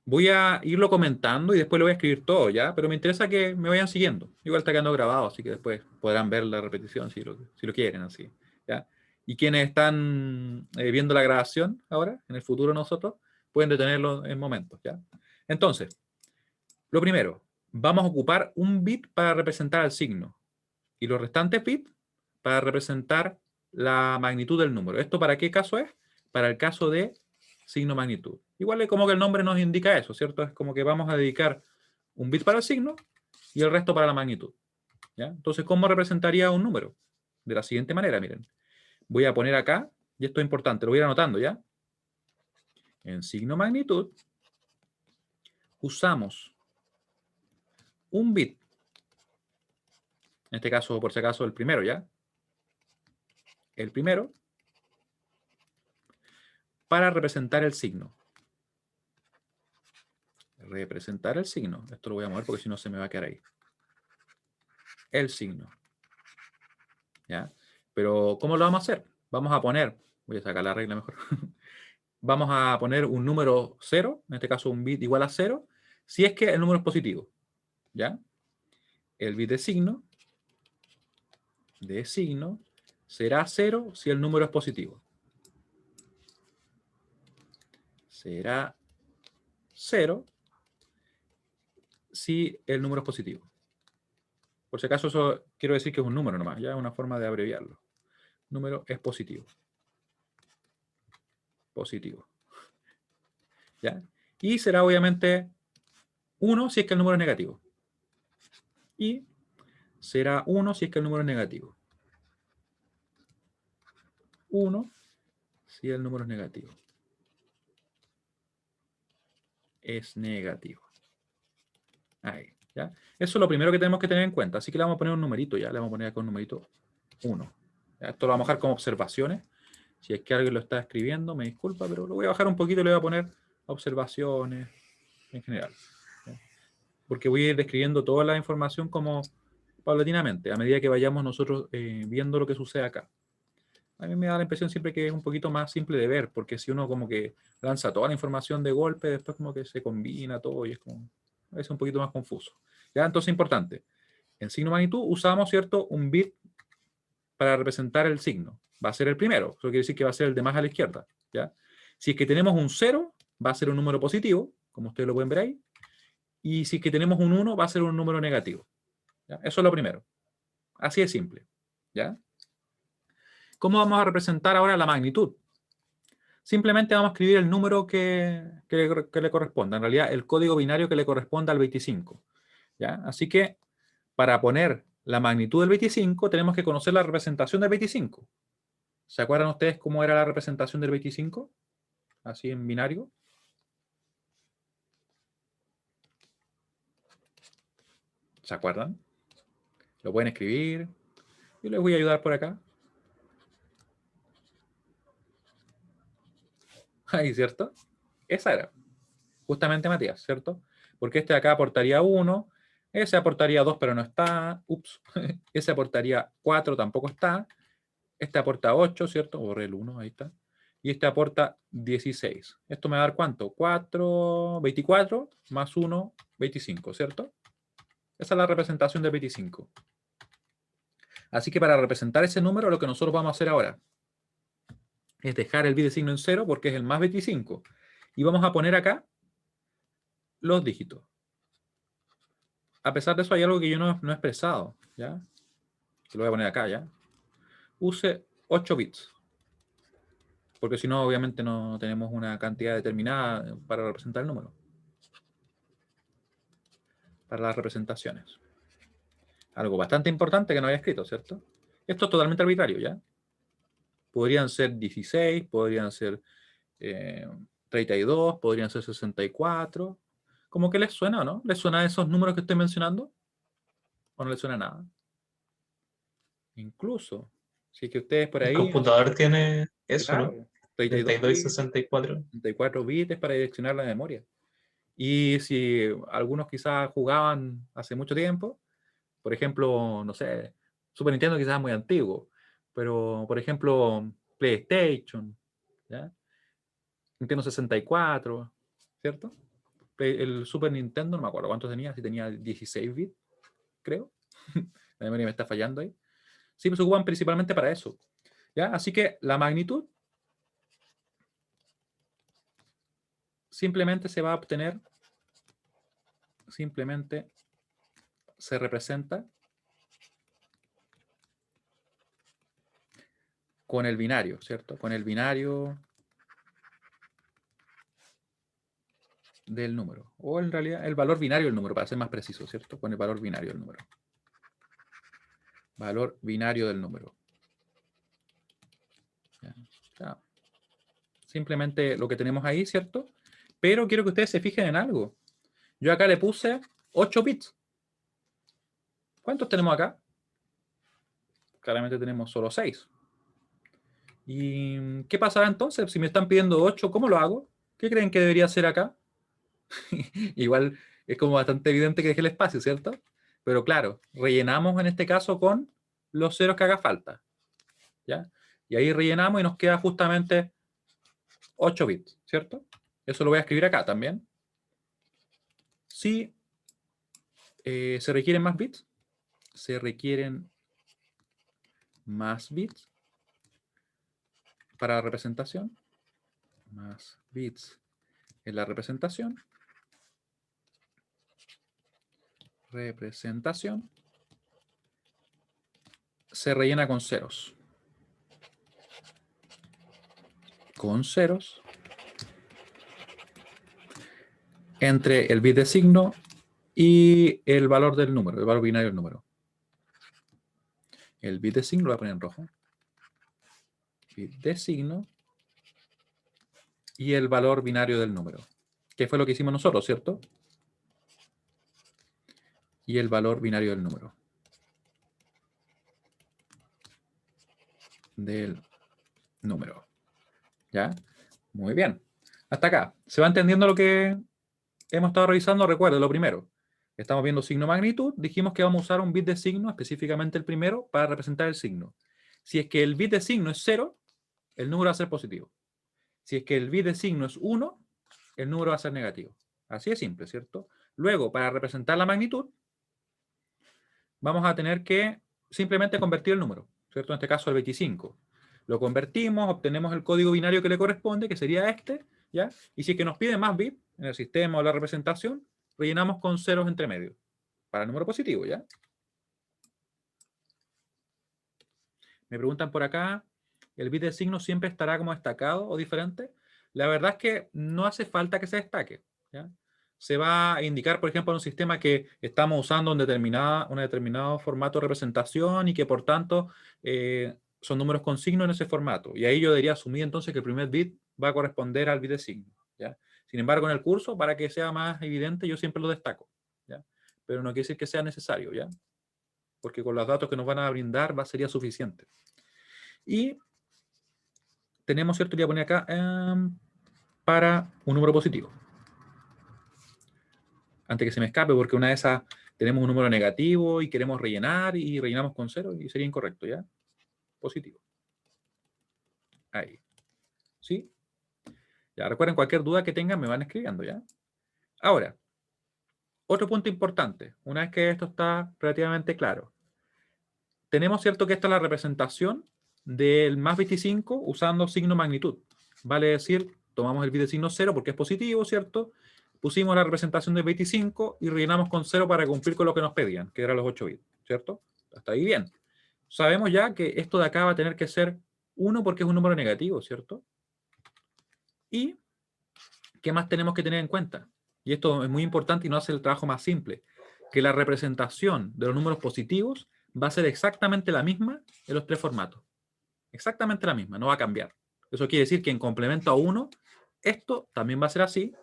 voy a irlo comentando y después lo voy a escribir todo, ¿ya? Pero me interesa que me vayan siguiendo. Igual está quedando grabado, así que después podrán ver la repetición si lo quieren, así, ¿ya? Y quienes están viendo la grabación ahora, en el futuro nosotros, pueden detenerlo en momentos, ¿ya? Entonces, lo primero, vamos a ocupar un bit para representar el signo y los restantes bits para representar la magnitud del número. ¿Esto para qué caso es? Para el caso de signo magnitud. Igual es como que el nombre nos indica eso, ¿cierto? Es como que vamos a dedicar un bit para el signo y el resto para la magnitud. ¿Ya? Entonces, ¿cómo representaría un número? De la siguiente manera, miren. Voy a poner acá, y esto es importante, lo voy a ir anotando ya. En signo magnitud, usamos un bit, en este caso, por si acaso, el primero, ¿ya? El primero, para representar el signo. Representar el signo. Esto lo voy a mover porque si no se me va a quedar ahí. El signo. ¿Ya? Pero, ¿cómo lo vamos a hacer? Vamos a poner, voy a sacar la regla mejor. Vamos a poner un número 0, en este caso un bit igual a 0, si es que el número es positivo. ¿Ya? El bit de signo será 0 si el número es positivo. Será 0 si el número es positivo. Por si acaso, eso quiero decir que es un número nomás, ya es una forma de abreviarlo. Número es positivo. Positivo. ¿Ya? Y será obviamente 1 si es que el número es negativo. Y será 1 si es que el número es negativo. 1 si el número es negativo. Es negativo. Ahí, ¿ya? Eso es lo primero que tenemos que tener en cuenta. Así que le vamos a poner un numerito ya. Le vamos a poner acá un numerito 1. ¿Ya? Esto lo vamos a dejar como observaciones. Si es que alguien lo está escribiendo, me disculpa, pero lo voy a bajar un poquito y le voy a poner observaciones en general. ¿Ya? Porque voy a ir describiendo toda la información como paulatinamente, a medida que vayamos nosotros viendo lo que sucede acá. A mí me da la impresión siempre que es un poquito más simple de ver, porque si uno como que lanza toda la información de golpe, después como que se combina todo y es como, es un poquito más confuso. ¿Ya? Entonces, importante. En signo magnitud usamos, ¿cierto?, un bit para representar el signo. Va a ser el primero. Eso quiere decir que va a ser el de más a la izquierda. ¿Ya? Si es que tenemos un 0, va a ser un número positivo, como ustedes lo pueden ver ahí. Y si es que tenemos un 1, va a ser un número negativo. ¿Ya? Eso es lo primero. Así de simple. ¿Ya? ¿Cómo vamos a representar ahora la magnitud? Simplemente vamos a escribir el número que le corresponda. En realidad, el código binario que le corresponda al 25. ¿Ya? Así que, para poner la magnitud del 25, tenemos que conocer la representación del 25. ¿Se acuerdan ustedes cómo era la representación del 25? Así en binario. ¿Se acuerdan? Lo pueden escribir. Yo les voy a ayudar por acá. Ahí, ¿cierto? Esa era. Justamente Matías, ¿cierto? Porque este de acá aportaría 1, ese aportaría 2, pero no está. Ups. Ese aportaría 4, tampoco está. Este aporta 8, ¿cierto? Borré el 1, ahí está. Y este aporta 16. Esto me va a dar ¿cuánto? 4, 24 más 1, 25, ¿cierto? Esa es la representación de 25. Así que para representar ese número, lo que nosotros vamos a hacer ahora es dejar el bit de signo en 0 porque es el más 25. Y vamos a poner acá los dígitos. A pesar de eso, hay algo que yo no he expresado, ¿ya? Lo voy a poner acá, ¿ya? Use 8 bits. Porque si no, obviamente no tenemos una cantidad determinada para representar el número. Para las representaciones. Algo bastante importante que no había escrito, ¿cierto? Esto es totalmente arbitrario, ¿ya? Podrían ser 16, podrían ser 32, podrían ser 64. ¿Cómo que les suena o no? ¿Les suena esos números que estoy mencionando? ¿O no les suena nada? Incluso, si es que ustedes por El ahí, no sé, computador tiene eso, ¿no? claro, 32 32 y bits, 64. 64 bits es para direccionar la memoria. Y si algunos quizás jugaban hace mucho tiempo, por ejemplo, no sé, Super Nintendo quizás es muy antiguo, pero por ejemplo, PlayStation, ¿ya? Nintendo 64, ¿cierto? El Super Nintendo, no me acuerdo cuántos tenía, si tenía 16 bits, creo. La memoria me está fallando ahí. Sí, pues se ocupan principalmente para eso. ¿Ya? Así que la magnitud simplemente se va a obtener, simplemente se representa con el binario, ¿cierto? Con el binario del número. O en realidad el valor binario del número, para ser más preciso, ¿cierto? Con el valor binario del número. Valor binario del número. ¿Ya? Simplemente lo que tenemos ahí, ¿cierto? Pero quiero que ustedes se fijen en algo. Yo acá le puse 8 bits. ¿Cuántos tenemos acá? Claramente tenemos solo 6. ¿Y qué pasará entonces? Si me están pidiendo 8, ¿cómo lo hago? ¿Qué creen que debería hacer acá? Igual es como bastante evidente que dejé el espacio, ¿cierto? Pero claro, rellenamos en este caso con los ceros que haga falta. ¿Ya? Y ahí rellenamos y nos queda justamente 8 bits, ¿cierto? Eso lo voy a escribir acá también. Si se requieren más bits, se requieren más bits para la representación. Más bits en la representación. Representación. Se rellena con ceros. Con ceros. Entre el bit de signo y el valor del número, el valor binario del número. El bit de signo lo voy a poner en rojo. Bit de signo y el valor binario del número. Que fue lo que hicimos nosotros, ¿cierto? Y el valor binario del número. Del número. ¿Ya? Muy bien. Hasta acá. ¿Se va entendiendo lo que hemos estado revisando? Recuerden lo primero. Estamos viendo signo magnitud, dijimos que vamos a usar un bit de signo, específicamente el primero, para representar el signo. Si es que el bit de signo es 0, el número va a ser positivo. Si es que el bit de signo es 1, el número va a ser negativo. Así de simple, ¿cierto? Luego, para representar la magnitud, vamos a tener que simplemente convertir el número, ¿cierto? En este caso el 25. Lo convertimos, obtenemos el código binario que le corresponde, que sería este, ¿ya? Y si es que nos pide más bits en el sistema o la representación, rellenamos con ceros entre medio, para el número positivo, ¿ya? Me preguntan por acá, ¿el bit de signo siempre estará como destacado o diferente? La verdad es que no hace falta que se destaque, ¿ya? Se va a indicar, por ejemplo, en un sistema que estamos usando un determinado formato de representación y que, por tanto, son números con signo en ese formato. Y ahí yo debería asumir entonces que el primer bit va a corresponder al bit de signo, ¿ya? Sin embargo, en el curso, para que sea más evidente, yo siempre lo destaco, ¿ya? Pero no quiere decir que sea necesario, ¿ya? Porque con los datos que nos van a brindar sería suficiente. Y tenemos, ¿cierto? Voy a poner acá para un número positivo. Antes que se me escape, porque una de esas tenemos un número negativo y queremos rellenar y rellenamos con 0 y sería incorrecto, ¿ya? Positivo. Ahí. ¿Sí? Ya, recuerden, cualquier duda que tengan me van escribiendo, ¿ya? Ahora, otro punto importante, una vez que esto está relativamente claro. Tenemos, ¿cierto? Que esta es la representación del más 25 usando signo magnitud. Vale decir, tomamos el bit de signo 0 porque es positivo, ¿cierto? Pusimos la representación del 25 y rellenamos con 0 para cumplir con lo que nos pedían, que eran los 8 bits, ¿cierto? Hasta ahí bien. Sabemos ya que esto de acá va a tener que ser 1 porque es un número negativo, ¿cierto? ¿Y qué más tenemos que tener en cuenta? Y esto es muy importante y nos hace el trabajo más simple, que la representación de los números positivos va a ser exactamente la misma en los tres formatos. Exactamente la misma, no va a cambiar. Eso quiere decir que en complemento a 1, esto también va a ser así,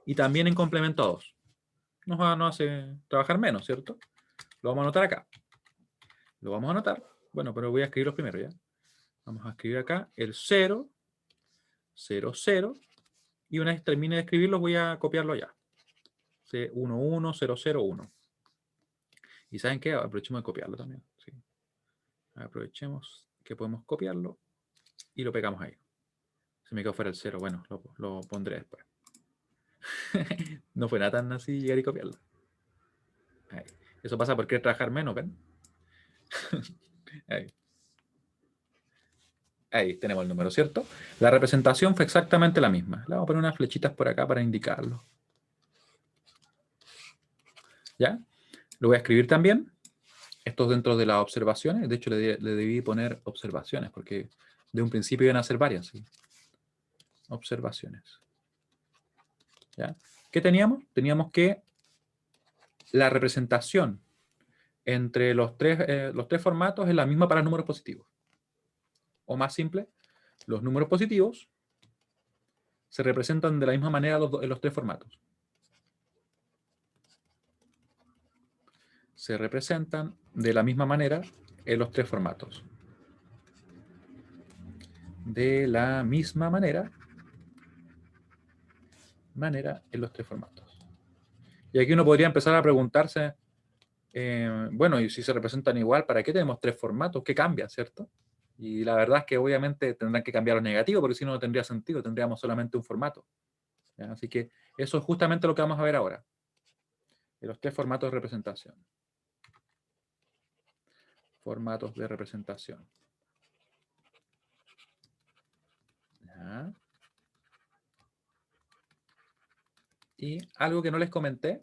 y también en complemento a 2. Nos hace trabajar menos, ¿cierto? Lo vamos a anotar acá. Lo vamos a anotar. Bueno, pero voy a escribir los primeros, ¿ya? Vamos a escribir acá el 0, 0, 0, y una vez termine de escribirlo voy a copiarlo ya. 1, 1, 0, 0, 1. ¿Y saben qué? Aprovechemos de copiarlo también. ¿Sí? Aprovechemos que podemos copiarlo y lo pegamos ahí. Se me quedó fuera el 0. Bueno, lo pondré después. No fue nada tan así llegar y copiarlo. Ahí. Eso pasa por querer trabajar menos, ¿ven? Ahí. Ahí tenemos el número, ¿cierto? La representación fue exactamente la misma. Le vamos a poner unas flechitas por acá para indicarlo. ¿Ya? Lo voy a escribir también. Esto es dentro de las observaciones. De hecho, le debí poner observaciones, porque de un principio iban a ser varias. ¿Sí? Observaciones. ¿Ya? ¿Qué teníamos? Teníamos que la representación entre los tres formatos es la misma para los números positivos. O más simple, los números positivos se representan de la misma manera en los tres formatos. Se representan de la misma manera en los tres formatos. De la misma manera en los tres formatos. Y aquí uno podría empezar a preguntarse, bueno, y si se representan igual, ¿para qué tenemos tres formatos? ¿Qué cambia, cierto? Y la verdad es que obviamente tendrán que cambiar los negativos, porque si no, no tendría sentido, tendríamos solamente un formato. ¿Ya? Así que eso es justamente lo que vamos a ver ahora, de los tres formatos de representación. Formatos de representación. ¿Ya? Y algo que no les comenté,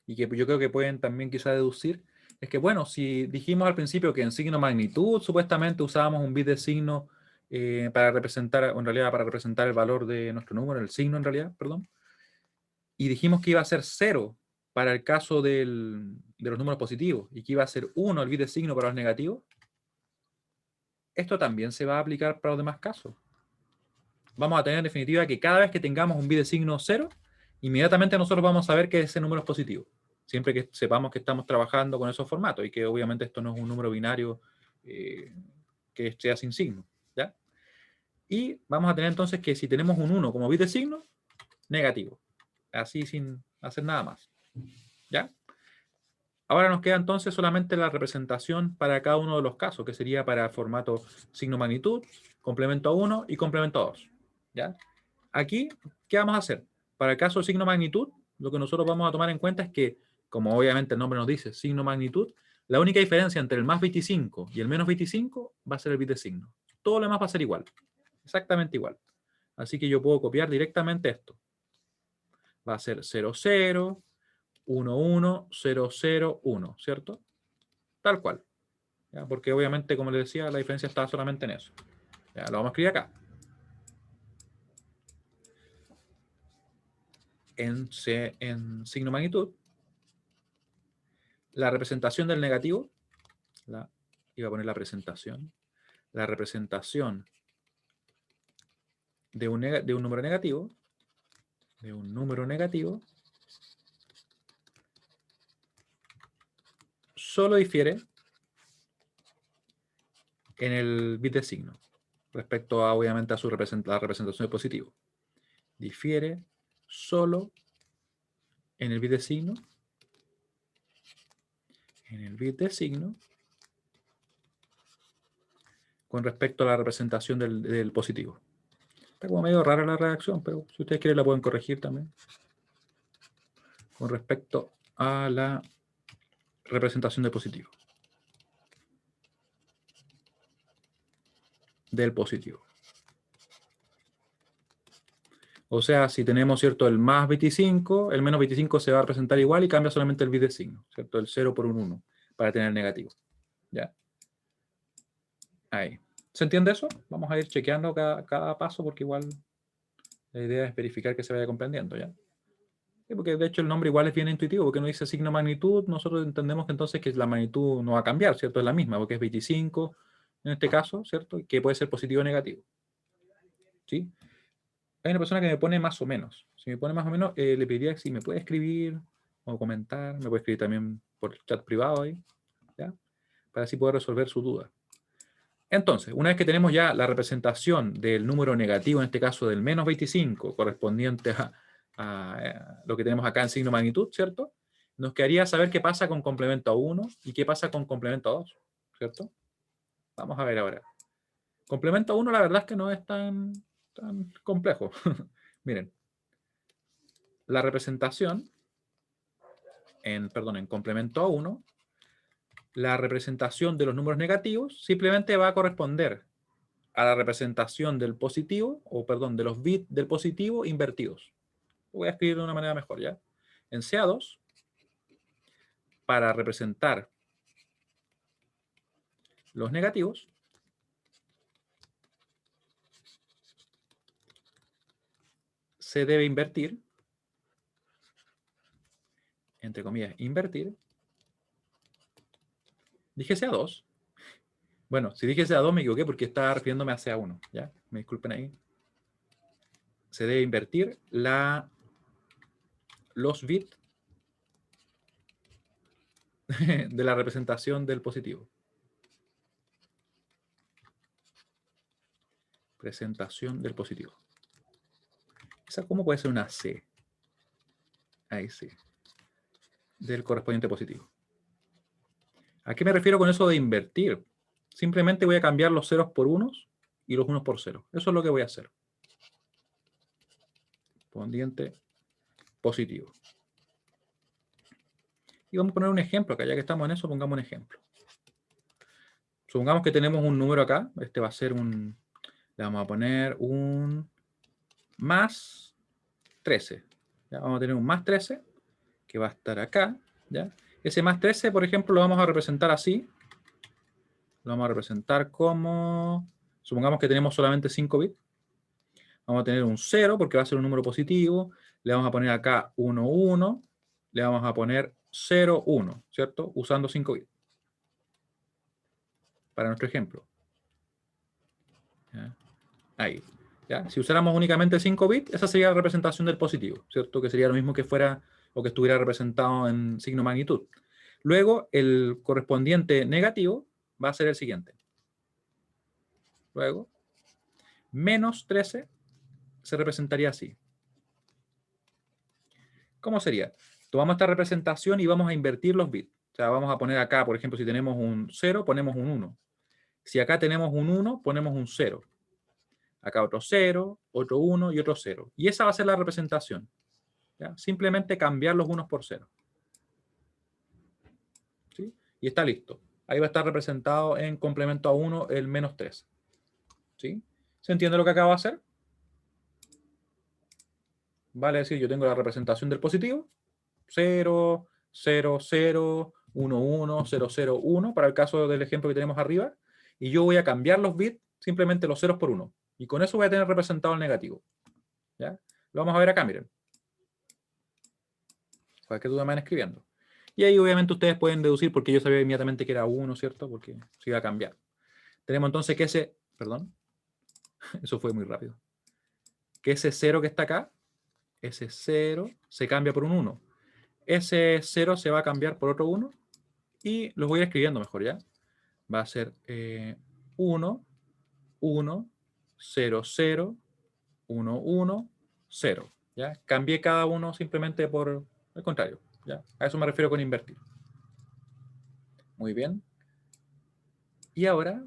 y que yo creo que pueden también quizá deducir, es que, bueno, si dijimos al principio que en signo magnitud supuestamente usábamos un bit de signo para representar, en realidad para representar el valor de nuestro número, el signo en realidad, perdón, y dijimos que iba a ser 0 para el caso de los números positivos y que iba a ser 1 el bit de signo para los negativos, esto también se va a aplicar para los demás casos. Vamos a tener en definitiva que cada vez que tengamos un bit de signo 0, inmediatamente nosotros vamos a ver que ese número es positivo. Siempre que sepamos que estamos trabajando con esos formatos y que obviamente esto no es un número binario que sea sin signo. ¿Ya? Y vamos a tener entonces que si tenemos un 1 como bit de signo, negativo. Así sin hacer nada más. ¿Ya? Ahora nos queda entonces solamente la representación para cada uno de los casos, que sería para formato signo magnitud, complemento a 1 y complemento a 2. ¿Ya? Aquí, ¿qué vamos a hacer? Para el caso de signo magnitud, lo que nosotros vamos a tomar en cuenta es que, como obviamente el nombre nos dice, signo magnitud, la única diferencia entre el más 25 y el menos 25 va a ser el bit de signo. Todo lo demás va a ser igual, exactamente igual. Así que yo puedo copiar directamente esto. Va a ser 00, 11, 001, ¿cierto? Tal cual. ¿Ya? Porque obviamente, como les decía, la diferencia está solamente en eso. Ya, lo vamos a escribir acá. En signo magnitud, la representación del negativo, iba a poner la presentación, la representación de un número negativo, solo difiere en el bit de signo, respecto a, obviamente, a la representación de positivo. Difiere solo en el bit de signo, con respecto a la representación del positivo. Está como medio rara la redacción, pero si ustedes quieren la pueden corregir también. Con respecto a la representación del positivo. O sea, si tenemos, ¿cierto?, el más 25, el menos 25 se va a representar igual y cambia solamente el bit de signo, ¿cierto? El 0 por un 1, para tener negativo. ¿Ya? Ahí. ¿Se entiende eso? Vamos a ir chequeando cada paso porque igual la idea es verificar que se vaya comprendiendo, ¿ya? Sí, porque de hecho el nombre igual es bien intuitivo, porque no dice signo magnitud, nosotros entendemos que entonces que la magnitud no va a cambiar, ¿cierto? Es la misma, porque es 25 en este caso, ¿cierto? Y que puede ser positivo o negativo. ¿Sí? Hay una persona que me pone más o menos. Si me pone más o menos, le pediría si me puede escribir o comentar, me puede escribir también por chat privado ahí, ¿ya? Para así poder resolver su duda. Entonces, una vez que tenemos ya la representación del número negativo, en este caso del menos 25, correspondiente a lo que tenemos acá en signo magnitud, ¿cierto? Nos quedaría saber qué pasa con complemento a 1 y qué pasa con complemento a 2, ¿cierto? Vamos a ver ahora. Complemento a 1 la verdad es que no es tan complejo. Miren, la representación en complemento a 1, la representación de los números negativos simplemente va a corresponder a la representación del positivo, de los bits del positivo invertidos. Lo voy a escribir de una manera mejor, ¿ya? En CA2, para representar los negativos, se debe invertir, entre comillas, invertir. Dije CA2. Bueno, si dije CA2 me equivoqué porque estaba refiriéndome a CA1, ¿ya? Me disculpen ahí. Se debe invertir los bits de la representación del positivo. Presentación del positivo. ¿Esa cómo puede ser una C? Ahí sí. Del correspondiente positivo. ¿A qué me refiero con eso de invertir? Simplemente voy a cambiar los ceros por unos y los unos por cero. Eso es lo que voy a hacer. Correspondiente positivo. Y vamos a poner un ejemplo acá. Ya que estamos en eso, pongamos un ejemplo. Supongamos que tenemos un número acá. Este va a ser un... Le vamos a poner un más 13. ¿Ya? Vamos a tener un más 13 que va a estar acá. ¿Ya? Ese más 13, por ejemplo, lo vamos a representar así. Lo vamos a representar como... Supongamos que tenemos solamente 5 bits. Vamos a tener un 0 porque va a ser un número positivo. Le vamos a poner acá 1, 1. Le vamos a poner 0, 1, ¿cierto? Usando 5 bits. Para nuestro ejemplo. ¿Ya? Ahí. ¿Ya? Si usáramos únicamente 5 bits, esa sería la representación del positivo, ¿cierto? Que sería lo mismo que fuera o que estuviera representado en signo magnitud. Luego, el correspondiente negativo va a ser el siguiente. Luego, menos 13 se representaría así. ¿Cómo sería? Tomamos esta representación y vamos a invertir los bits. O sea, vamos a poner acá, por ejemplo, si tenemos un 0, ponemos un 1. Si acá tenemos un 1, ponemos un 0. Acá otro 0, otro 1 y otro 0. Y esa va a ser la representación. ¿Ya? Simplemente cambiar los unos por 0. ¿Sí? Y está listo. Ahí va a estar representado en complemento a 1 el menos 3. ¿Sí? ¿Se entiende lo que acabo de hacer? Vale decir, yo tengo la representación del positivo. 0, 0, 0, 1, 1, 0, 0, 1, para el caso del ejemplo que tenemos arriba. Y yo voy a cambiar los bits, simplemente los ceros por 1. Y con eso voy a tener representado el negativo. ¿Ya? Lo vamos a ver acá, miren. Cualquier duda me van escribiendo. Y ahí obviamente ustedes pueden deducir, porque yo sabía inmediatamente que era 1, ¿cierto? Porque se iba a cambiar. Tenemos entonces que ese, perdón, eso fue muy rápido. Que ese 0 que está acá, ese 0 se cambia por un 1. Ese 0 se va a cambiar por otro 1. Y los voy a ir escribiendo mejor, ¿ya? Va a ser 1, 1, 0, 0, 1, 1, 0. ¿Ya? Cambié cada uno simplemente por el contrario. ¿Ya? A eso me refiero con invertir. Muy bien. Y ahora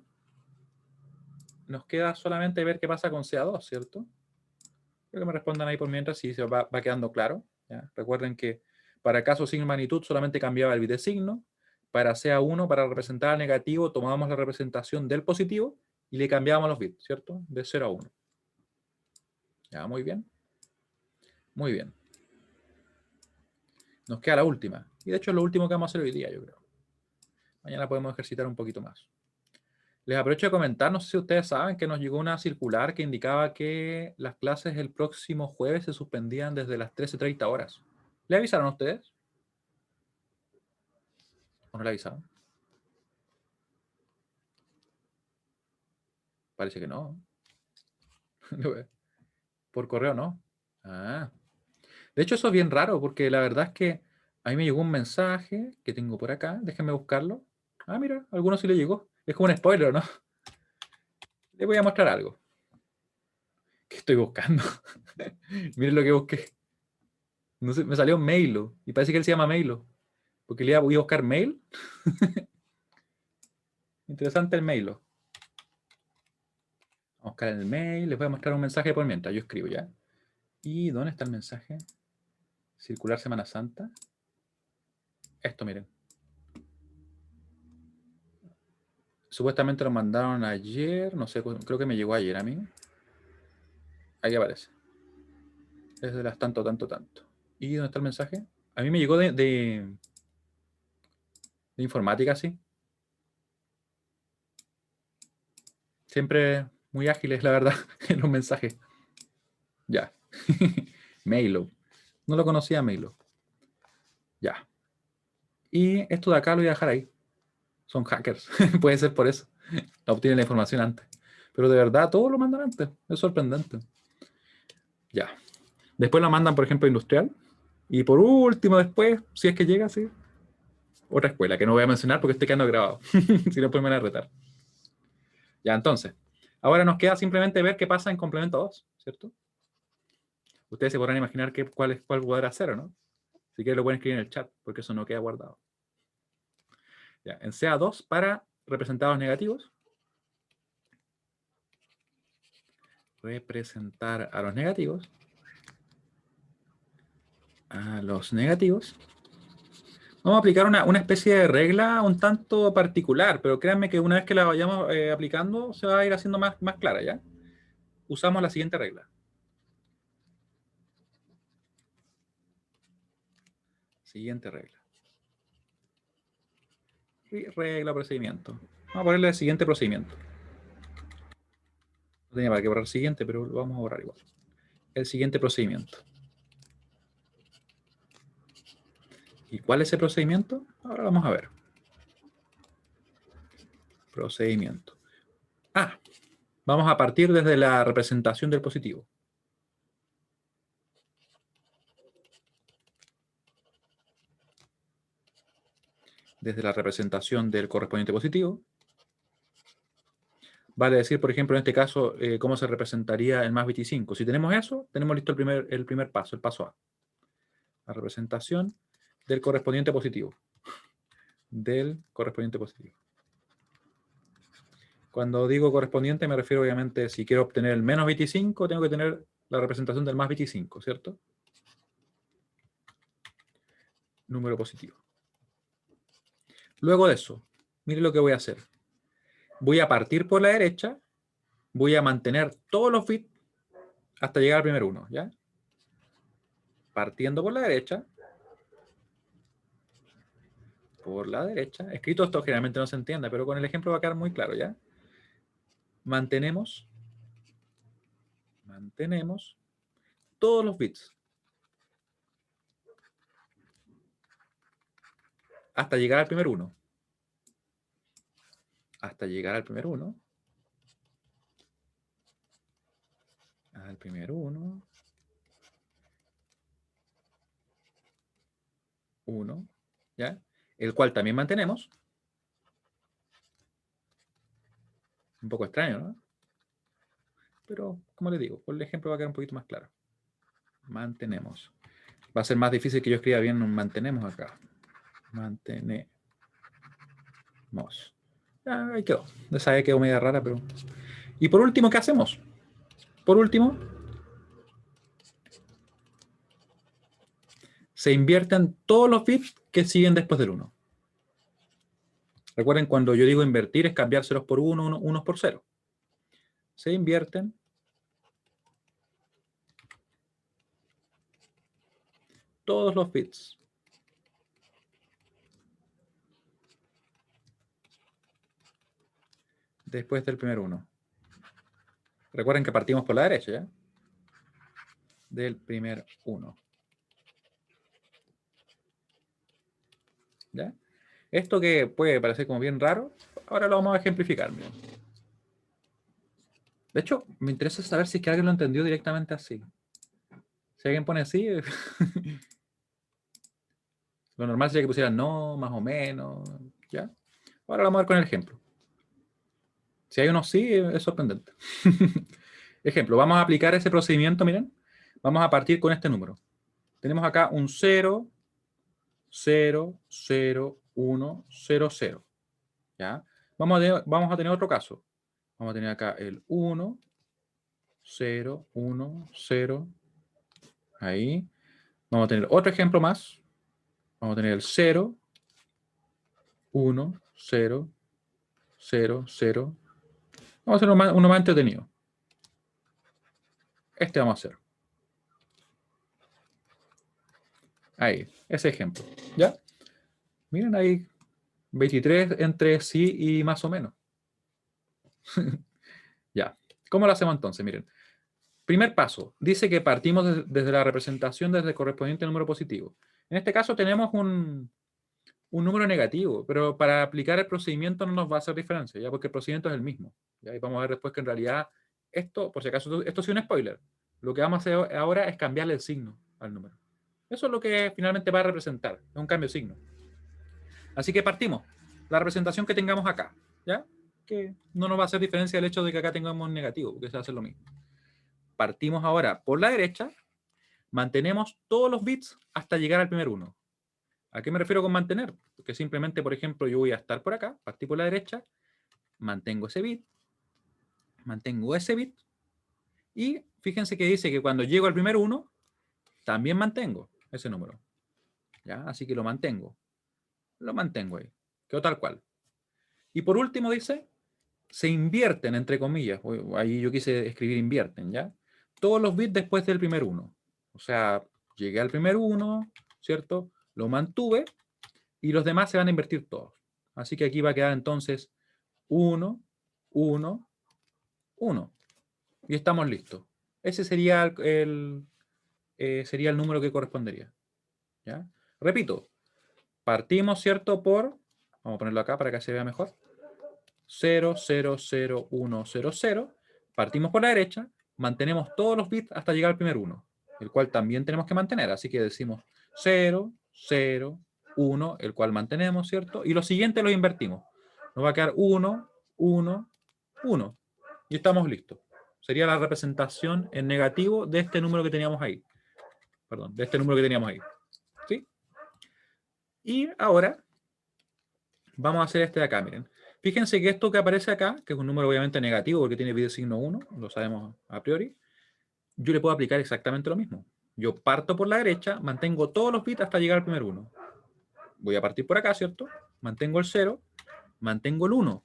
nos queda solamente ver qué pasa con CA2, ¿cierto? Quiero que me respondan ahí por mientras si se va quedando claro. ¿Ya? Recuerden que para caso sin magnitud solamente cambiaba el bit de signo. Para CA1, para representar al negativo, tomábamos la representación del positivo y le cambiábamos los bits, ¿cierto? De 0 a 1. Ya, muy bien. Muy bien. Nos queda la última. Y de hecho es lo último que vamos a hacer hoy día, yo creo. Mañana podemos ejercitar un poquito más. Les aprovecho de comentar, no sé si ustedes saben que nos llegó una circular que indicaba que las clases el próximo jueves se suspendían desde las 13:30 horas. ¿Le avisaron a ustedes? ¿O no le avisaron? Parece que no. Por correo no. Ah. De hecho, eso es bien raro, porque la verdad es que a mí me llegó un mensaje que tengo por acá. Déjenme buscarlo. Ah, mira, a algunos sí le llegó. Es como un spoiler, ¿no? Les voy a mostrar algo. ¿Qué estoy buscando? Miren lo que busqué. No sé, me salió Mailo. Y parece que él se llama Mailo. Porque le voy a buscar mail. Interesante el Mailo. Vamos a buscar el mail. Les voy a mostrar un mensaje por mientras. Yo escribo ya. ¿Y dónde está el mensaje? Circular Semana Santa. Esto, miren. Supuestamente lo mandaron ayer. No sé, creo que me llegó ayer a mí. Ahí aparece. Es de las tanto. ¿Y dónde está el mensaje? A mí me llegó de informática, sí. Siempre muy ágiles, la verdad, en los mensajes. Ya. Mailo. No lo conocía Mailo. Ya. Y esto de acá lo voy a dejar ahí. Son hackers. Puede ser por eso. Obtienen la información antes. Pero de verdad, todo lo mandan antes. Es sorprendente. Ya. Después lo mandan, por ejemplo, industrial. Y por último, después, si es que llega, sí, otra escuela, que no voy a mencionar porque estoy quedando grabado. Si no, pues me van a retar. Ya, entonces. Ahora nos queda simplemente ver qué pasa en complemento 2, ¿cierto? Ustedes se podrán imaginar cuál podrá hacer, ¿o no? Si quieren lo pueden escribir en el chat, porque eso no queda guardado. Ya, en CA2 para representados negativos. Representar a los negativos. A los negativos. Vamos a aplicar una especie de regla un tanto particular, pero créanme que una vez que la vayamos aplicando, se va a ir haciendo más clara, ¿ya? Usamos la siguiente regla. Siguiente regla. Regla, procedimiento. Vamos a ponerle el siguiente procedimiento. No tenía para qué borrar siguiente, pero lo vamos a borrar igual. El siguiente procedimiento. ¿Y cuál es ese procedimiento? Ahora vamos a ver. Procedimiento. Vamos a partir desde la representación del positivo. Desde la representación del correspondiente positivo. Vale decir, por ejemplo, en este caso, cómo se representaría el más 25. Si tenemos eso, tenemos listo el primer paso, el paso A. La representación del correspondiente positivo. del correspondiente positivo. Cuando digo correspondiente me refiero obviamente, si quiero obtener el menos 25, tengo que tener la representación del más 25, ¿cierto? Número positivo. Luego de eso, mire lo que voy a hacer. Voy a partir por la derecha, voy a mantener todos los bits hasta llegar al primer 1, ¿ya? Partiendo por la derecha, escrito esto generalmente no se entiende, pero con el ejemplo va a quedar muy claro, ¿ya? Mantenemos todos los bits hasta llegar al primer 1. Hasta llegar al primer 1. Al primer 1. 1, ¿ya? El cual también mantenemos. Un poco extraño, ¿no? Pero, como les digo, por el ejemplo va a quedar un poquito más claro. Mantenemos. Va a ser más difícil que yo escriba bien un mantenemos acá. Mantenemos. Ah, ahí quedó. Esa vez quedó media rara, pero... Y por último, ¿qué hacemos? Por último, se invierten todos los bits que siguen después del 1. Recuerden, cuando yo digo invertir, es cambiar ceros por 1, unos por 0. Se invierten todos los bits después del primer 1. Recuerden que partimos por la derecha, ¿ya? Del primer 1. ¿Ya? Esto que puede parecer como bien raro, ahora lo vamos a ejemplificar. Miren. De hecho, me interesa saber si es que alguien lo entendió directamente así. Si alguien pone así, lo normal sería que pusieran no, más o menos, ¿ya? Ahora vamos a ver con el ejemplo. Si hay uno sí, es sorprendente. Ejemplo, vamos a aplicar ese procedimiento, miren. Vamos a partir con este número. Tenemos acá un 0, 0, 0, 1, 0, 0. ¿Ya? Vamos a tener otro caso. Vamos a tener acá el 1, 0, 1, 0. Ahí. Vamos a tener otro ejemplo más. Vamos a tener el 0, 1, 0, 0, 0. Vamos a hacer uno más entretenido. Este vamos a hacer. Ahí, ese ejemplo. ¿Ya? Miren ahí, 23 entre sí y más o menos. Ya. ¿Cómo lo hacemos entonces? Miren. Primer paso. Dice que partimos desde la representación desde el correspondiente número positivo. En este caso tenemos un número negativo, pero para aplicar el procedimiento no nos va a hacer diferencia, ¿ya? Porque el procedimiento es el mismo. ¿Ya? Y vamos a ver después que en realidad esto, por si acaso, esto sí es un spoiler. Lo que vamos a hacer ahora es cambiarle el signo al número. Eso es lo que finalmente va a representar. Es un cambio de signo. Así que partimos. La representación que tengamos acá, ¿ya? Que no nos va a hacer diferencia el hecho de que acá tengamos negativo, porque se hace lo mismo. Partimos ahora por la derecha, mantenemos todos los bits hasta llegar al primer 1. ¿A qué me refiero con mantener? Porque simplemente, por ejemplo, yo voy a estar por acá, partí por la derecha, mantengo ese bit, y fíjense que dice que cuando llego al primer 1, también mantengo ese número. ¿Ya? Así que lo mantengo ahí, quedó tal cual. Y por último dice, se invierten, entre comillas, ahí yo quise escribir invierten, ¿ya? Todos los bits después del primer 1. O sea, llegué al primer 1, ¿cierto? Lo mantuve y los demás se van a invertir todos. Así que aquí va a quedar entonces 1, 1, 1. Y estamos listos. Ese sería sería el número que correspondería. ¿Ya? Repito, partimos, ¿cierto? Vamos a ponerlo acá para que se vea mejor. 0, 0, 0, 1, 0, 0. Partimos por la derecha, mantenemos todos los bits hasta llegar al primer 1, el cual también tenemos que mantener. Así que decimos 0, 0, 1, el cual mantenemos, ¿cierto? Y los siguientes los invertimos. Nos va a quedar 1, 1, 1. Y estamos listos. Sería la representación en negativo de este número que teníamos ahí. Perdón, de este número que teníamos ahí. ¿Sí? Y ahora vamos a hacer este de acá, miren. Fíjense que esto que aparece acá, que es un número obviamente negativo porque tiene bit de signo 1, lo sabemos a priori, yo le puedo aplicar exactamente lo mismo. Yo parto por la derecha, mantengo todos los bits hasta llegar al primer 1. Voy a partir por acá, ¿cierto? Mantengo el 0, mantengo el 1.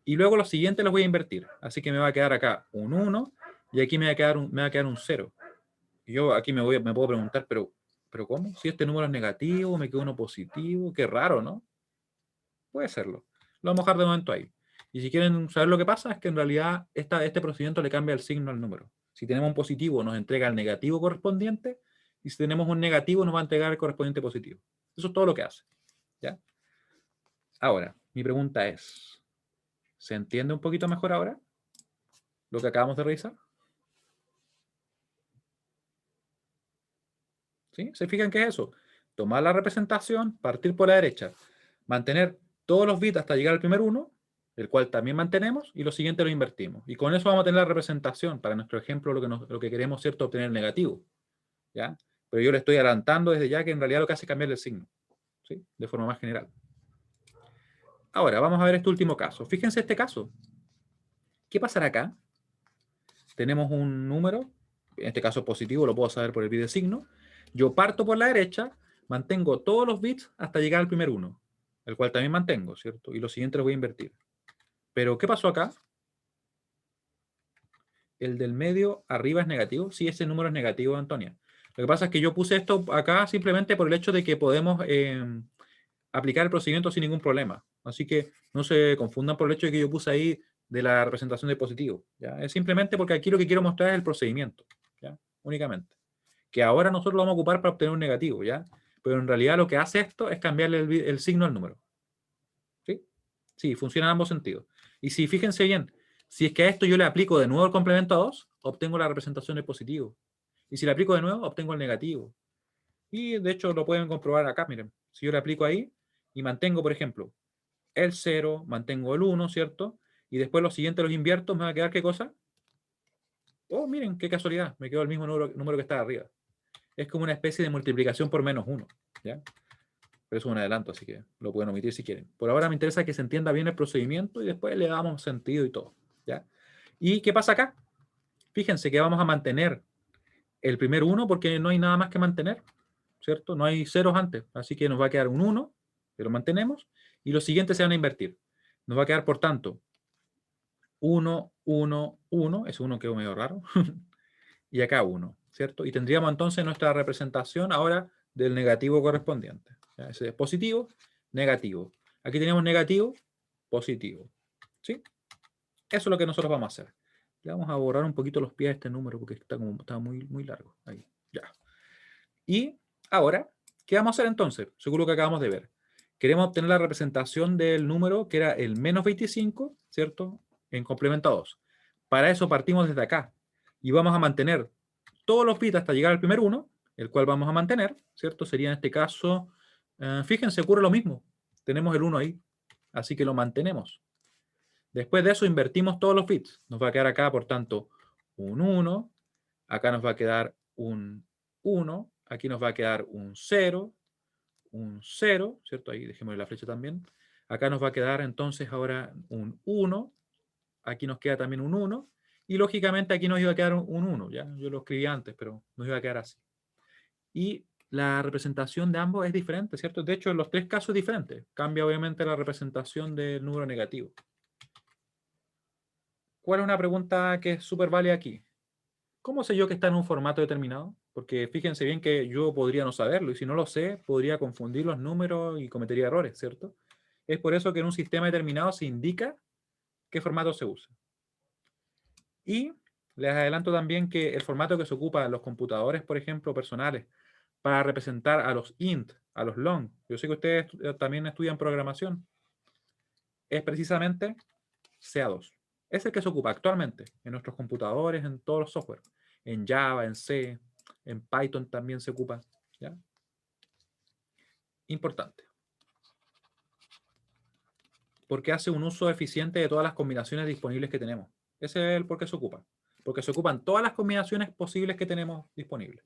Y luego los siguientes los voy a invertir. Así que me va a quedar acá un 1 y aquí me va a quedar un 0. Y yo aquí me puedo preguntar, ¿pero cómo? Si este número es negativo, me queda uno positivo, qué raro, ¿no? Puede serlo. Lo vamos a dejar de momento ahí. Y si quieren saber lo que pasa, es que en realidad este procedimiento le cambia el signo al número. Si tenemos un positivo, nos entrega el negativo correspondiente, y si tenemos un negativo, nos va a entregar el correspondiente positivo. Eso es todo lo que hace. ¿Ya? Ahora, mi pregunta es, ¿se entiende un poquito mejor ahora lo que acabamos de revisar? ¿Sí? ¿Se fijan qué es eso? Tomar la representación, partir por la derecha, mantener todos los bits hasta llegar al primer 1, el cual también mantenemos, y lo siguiente lo invertimos. Y con eso vamos a tener la representación, para nuestro ejemplo, lo que queremos, ¿cierto?, obtener negativo. ¿Ya? Pero yo le estoy adelantando desde ya que en realidad lo que hace es cambiar el signo, ¿sí? De forma más general. Ahora, vamos a ver este último caso. Fíjense este caso. ¿Qué pasará acá? Tenemos un número, en este caso positivo, lo puedo saber por el bit de signo. Yo parto por la derecha, mantengo todos los bits hasta llegar al primer 1, el cual también mantengo, ¿cierto? Y los siguientes los voy a invertir. Pero, ¿qué pasó acá? El del medio arriba es negativo. Sí, ese número es negativo, Antonia. Lo que pasa es que yo puse esto acá simplemente por el hecho de que podemos aplicar el procedimiento sin ningún problema. Así que no se confundan por el hecho de que yo puse ahí de la representación de positivo. ¿Ya? Es simplemente porque aquí lo que quiero mostrar es el procedimiento, ¿ya? Únicamente. Que ahora nosotros lo vamos a ocupar para obtener un negativo, ¿ya? Pero en realidad lo que hace esto es cambiarle el signo al número. ¿Sí? Sí, funciona en ambos sentidos. Y si fíjense bien, si es que a esto yo le aplico de nuevo el complemento a 2, obtengo la representación del positivo. Y si le aplico de nuevo, obtengo el negativo. Y de hecho lo pueden comprobar acá, miren. Si yo le aplico ahí y mantengo, por ejemplo, el 0, mantengo el 1, ¿cierto? Y después los siguientes los invierto, ¿me va a quedar qué cosa? Oh, miren, qué casualidad, me quedó el mismo número que está arriba. Es como una especie de multiplicación por menos 1, ¿ya? Pero eso es un adelanto, así que lo pueden omitir si quieren. Por ahora me interesa que se entienda bien el procedimiento y después le damos sentido y todo, ¿ya? ¿Y qué pasa acá? Fíjense que vamos a mantener el primer 1 porque no hay nada más que mantener, ¿cierto? No hay ceros antes, así que nos va a quedar un 1, que lo mantenemos, y los siguientes se van a invertir. Nos va a quedar, por tanto, 1, 1, 1, es 1 quedó medio raro, y acá 1, ¿cierto? Y tendríamos entonces nuestra representación ahora del negativo correspondiente. ¿Ya? Ese es positivo, negativo. Aquí tenemos negativo, positivo. ¿Sí? Eso es lo que nosotros vamos a hacer. Le vamos a borrar un poquito los pies a este número porque está muy, muy largo. Ahí, ya. Y ahora, ¿qué vamos a hacer entonces? Según lo que acabamos de ver. Queremos obtener la representación del número que era el menos 25, ¿cierto? En complemento a 2. Para eso partimos desde acá. Y vamos a mantener todos los bits hasta llegar al primer 1, el cual vamos a mantener, ¿cierto? Sería en este caso, fíjense, ocurre lo mismo. Tenemos el 1 ahí, así que lo mantenemos. Después de eso invertimos todos los bits. Nos va a quedar acá, por tanto, un 1. Acá nos va a quedar un 1. Aquí nos va a quedar un 0. Un 0, ¿cierto? Ahí dejémosle la flecha también. Acá nos va a quedar entonces ahora un 1. Aquí nos queda también un 1. Y lógicamente aquí nos iba a quedar un 1. ¿Ya? Yo lo escribí antes, pero nos iba a quedar así. Y la representación de ambos es diferente, ¿cierto? De hecho, en los tres casos es diferente. Cambia obviamente la representación del número negativo. ¿Cuál es una pregunta que es súper válida aquí? ¿Cómo sé yo que está en un formato determinado? Porque fíjense bien que yo podría no saberlo, y si no lo sé, podría confundir los números y cometería errores, ¿cierto? Es por eso que en un sistema determinado se indica qué formato se usa. Y les adelanto también que el formato que se ocupa en los computadores, por ejemplo, personales, para representar a los int, a los long, yo sé que ustedes también estudian programación, es precisamente CA2. Es el que se ocupa actualmente en nuestros computadores, en todos los software. En Java, en C, en Python también se ocupa. ¿Ya? Importante. Porque hace un uso eficiente de todas las combinaciones disponibles que tenemos. Ese es el por qué se ocupa. Porque se ocupan todas las combinaciones posibles que tenemos disponibles.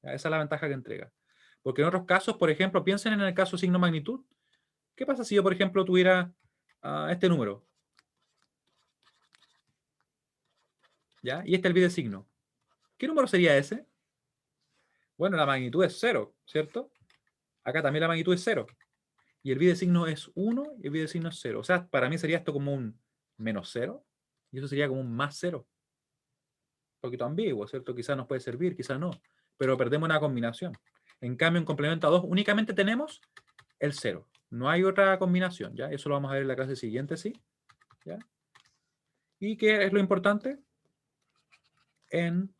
¿Ya? Esa es la ventaja que entrega. Porque en otros casos, por ejemplo, piensen en el caso signo magnitud, ¿Qué pasa si yo, por ejemplo, tuviera este número? ¿Ya? Y este es el bidesigno. ¿Qué número sería ese? Bueno, la magnitud es 0, ¿cierto? Acá también la magnitud es 0. Y el bidesigno es 1 y el bidesigno es 0. O sea, para mí sería esto como un menos 0 y eso sería como un más 0. Un poquito ambiguo, ¿cierto? Quizás nos puede servir, quizás no. Pero perdemos una combinación. En cambio, en complemento a 2 únicamente tenemos el 0. No hay otra combinación, ¿ya? Eso lo vamos a ver en la clase siguiente, ¿sí? ¿Ya? ¿Y qué es lo importante? En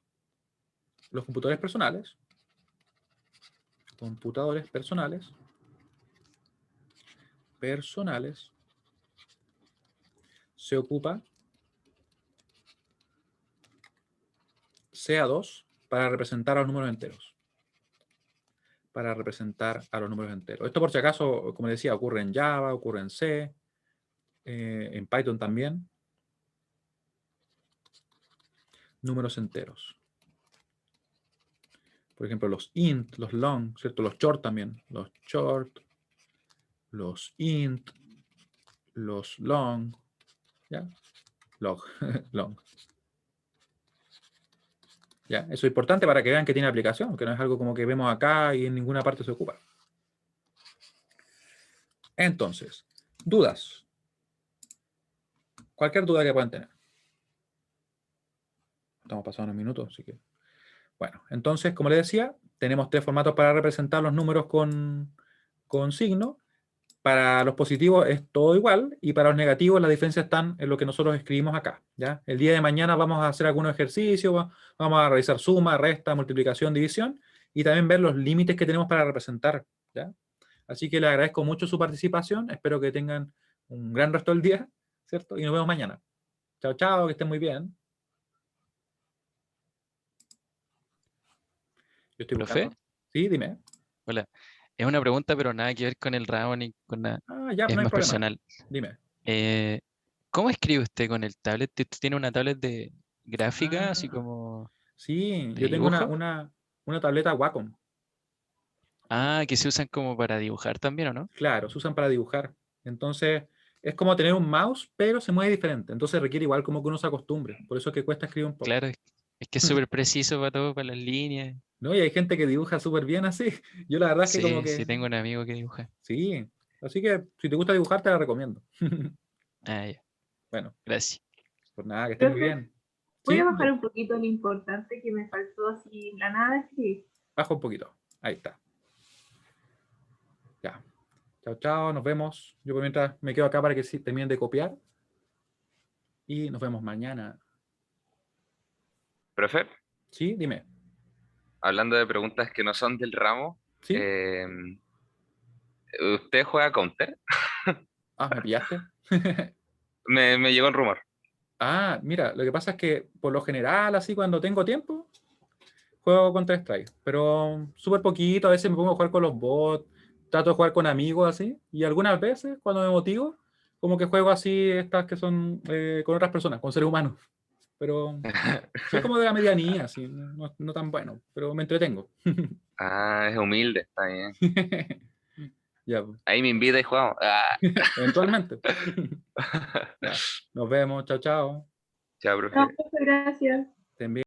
los computadores personales, se ocupa CA2 para representar a los números enteros. Esto, por si acaso, como les decía, ocurre en Java, ocurre en C, en Python también. Números enteros. Por ejemplo, los int, los long, ¿cierto? Los short también. Los short, los int, los long, ¿ya? Log, long. ¿Ya? Eso es importante para que vean que tiene aplicación, que no es algo como que vemos acá y en ninguna parte se ocupa. Entonces, dudas. Cualquier duda que puedan tener. Estamos pasando unos minutos, así que... Bueno, entonces, como les decía, tenemos 3 formatos para representar los números con signo. Para los positivos es todo igual y para los negativos las diferencias están en lo que nosotros escribimos acá, ¿ya? El día de mañana vamos a hacer algunos ejercicios, vamos a realizar suma, resta, multiplicación, división y también ver los límites que tenemos para representar, ¿ya? Así que les agradezco mucho su participación, espero que tengan un gran resto del día, ¿cierto? Y nos vemos mañana. Chao, chao, que estén muy bien. Yo estoy ¿Profe? buscando. Sí, dime. Hola. Es una pregunta, pero nada que ver con el ramo ni con nada. Ah, ya, Es no hay más problema. personal. Dime. ¿Cómo escribe usted con el tablet? ¿Tiene una tablet de gráfica, así Ah, como sí, de yo tengo dibujo? una tableta Wacom. Ah, que se usan como para dibujar también, ¿o no? Claro, se usan para dibujar. Entonces, es como tener un mouse, pero se mueve diferente. Entonces requiere igual como que uno se acostumbre. Por eso es que cuesta escribir un poco. Claro, es que es súper preciso para todo, para las líneas. ¿No? Y hay gente que dibuja súper bien así. Yo la verdad es que como Sí, que... sí, tengo un amigo que dibuja. Sí. Así que si te gusta dibujar, te la recomiendo. Ah, ya, Bueno, gracias. pues nada, que esté muy Profe, bien. voy a Sí, bajar un poquito lo importante que me faltó así la nada escribir. baja un poquito. Ahí está. Ya. Chao, chao, nos vemos. Yo por mientras me quedo acá para que sí terminen de copiar. Y nos vemos mañana. Profe, Sí, dime. hablando de preguntas que no son del ramo, ¿Sí? ¿usted juega Counter? Ah, ¿me pillaste? Me llegó un rumor. Ah, mira, lo que pasa es que por lo general, así cuando tengo tiempo, juego contra Strike, pero súper poquito, a veces me pongo a jugar con los bots, trato de jugar con amigos así, y algunas veces cuando me motivo, como que juego así estas que son con otras personas, con seres humanos, pero soy como de la medianía, así, no tan bueno, pero me entretengo. Ah, es humilde, está bien. Ya, pues, Ahí me invita y jugamos. Ah. eventualmente. Ya, nos vemos, chao, chao. Chao, No, profe. profe, gracias. Te envío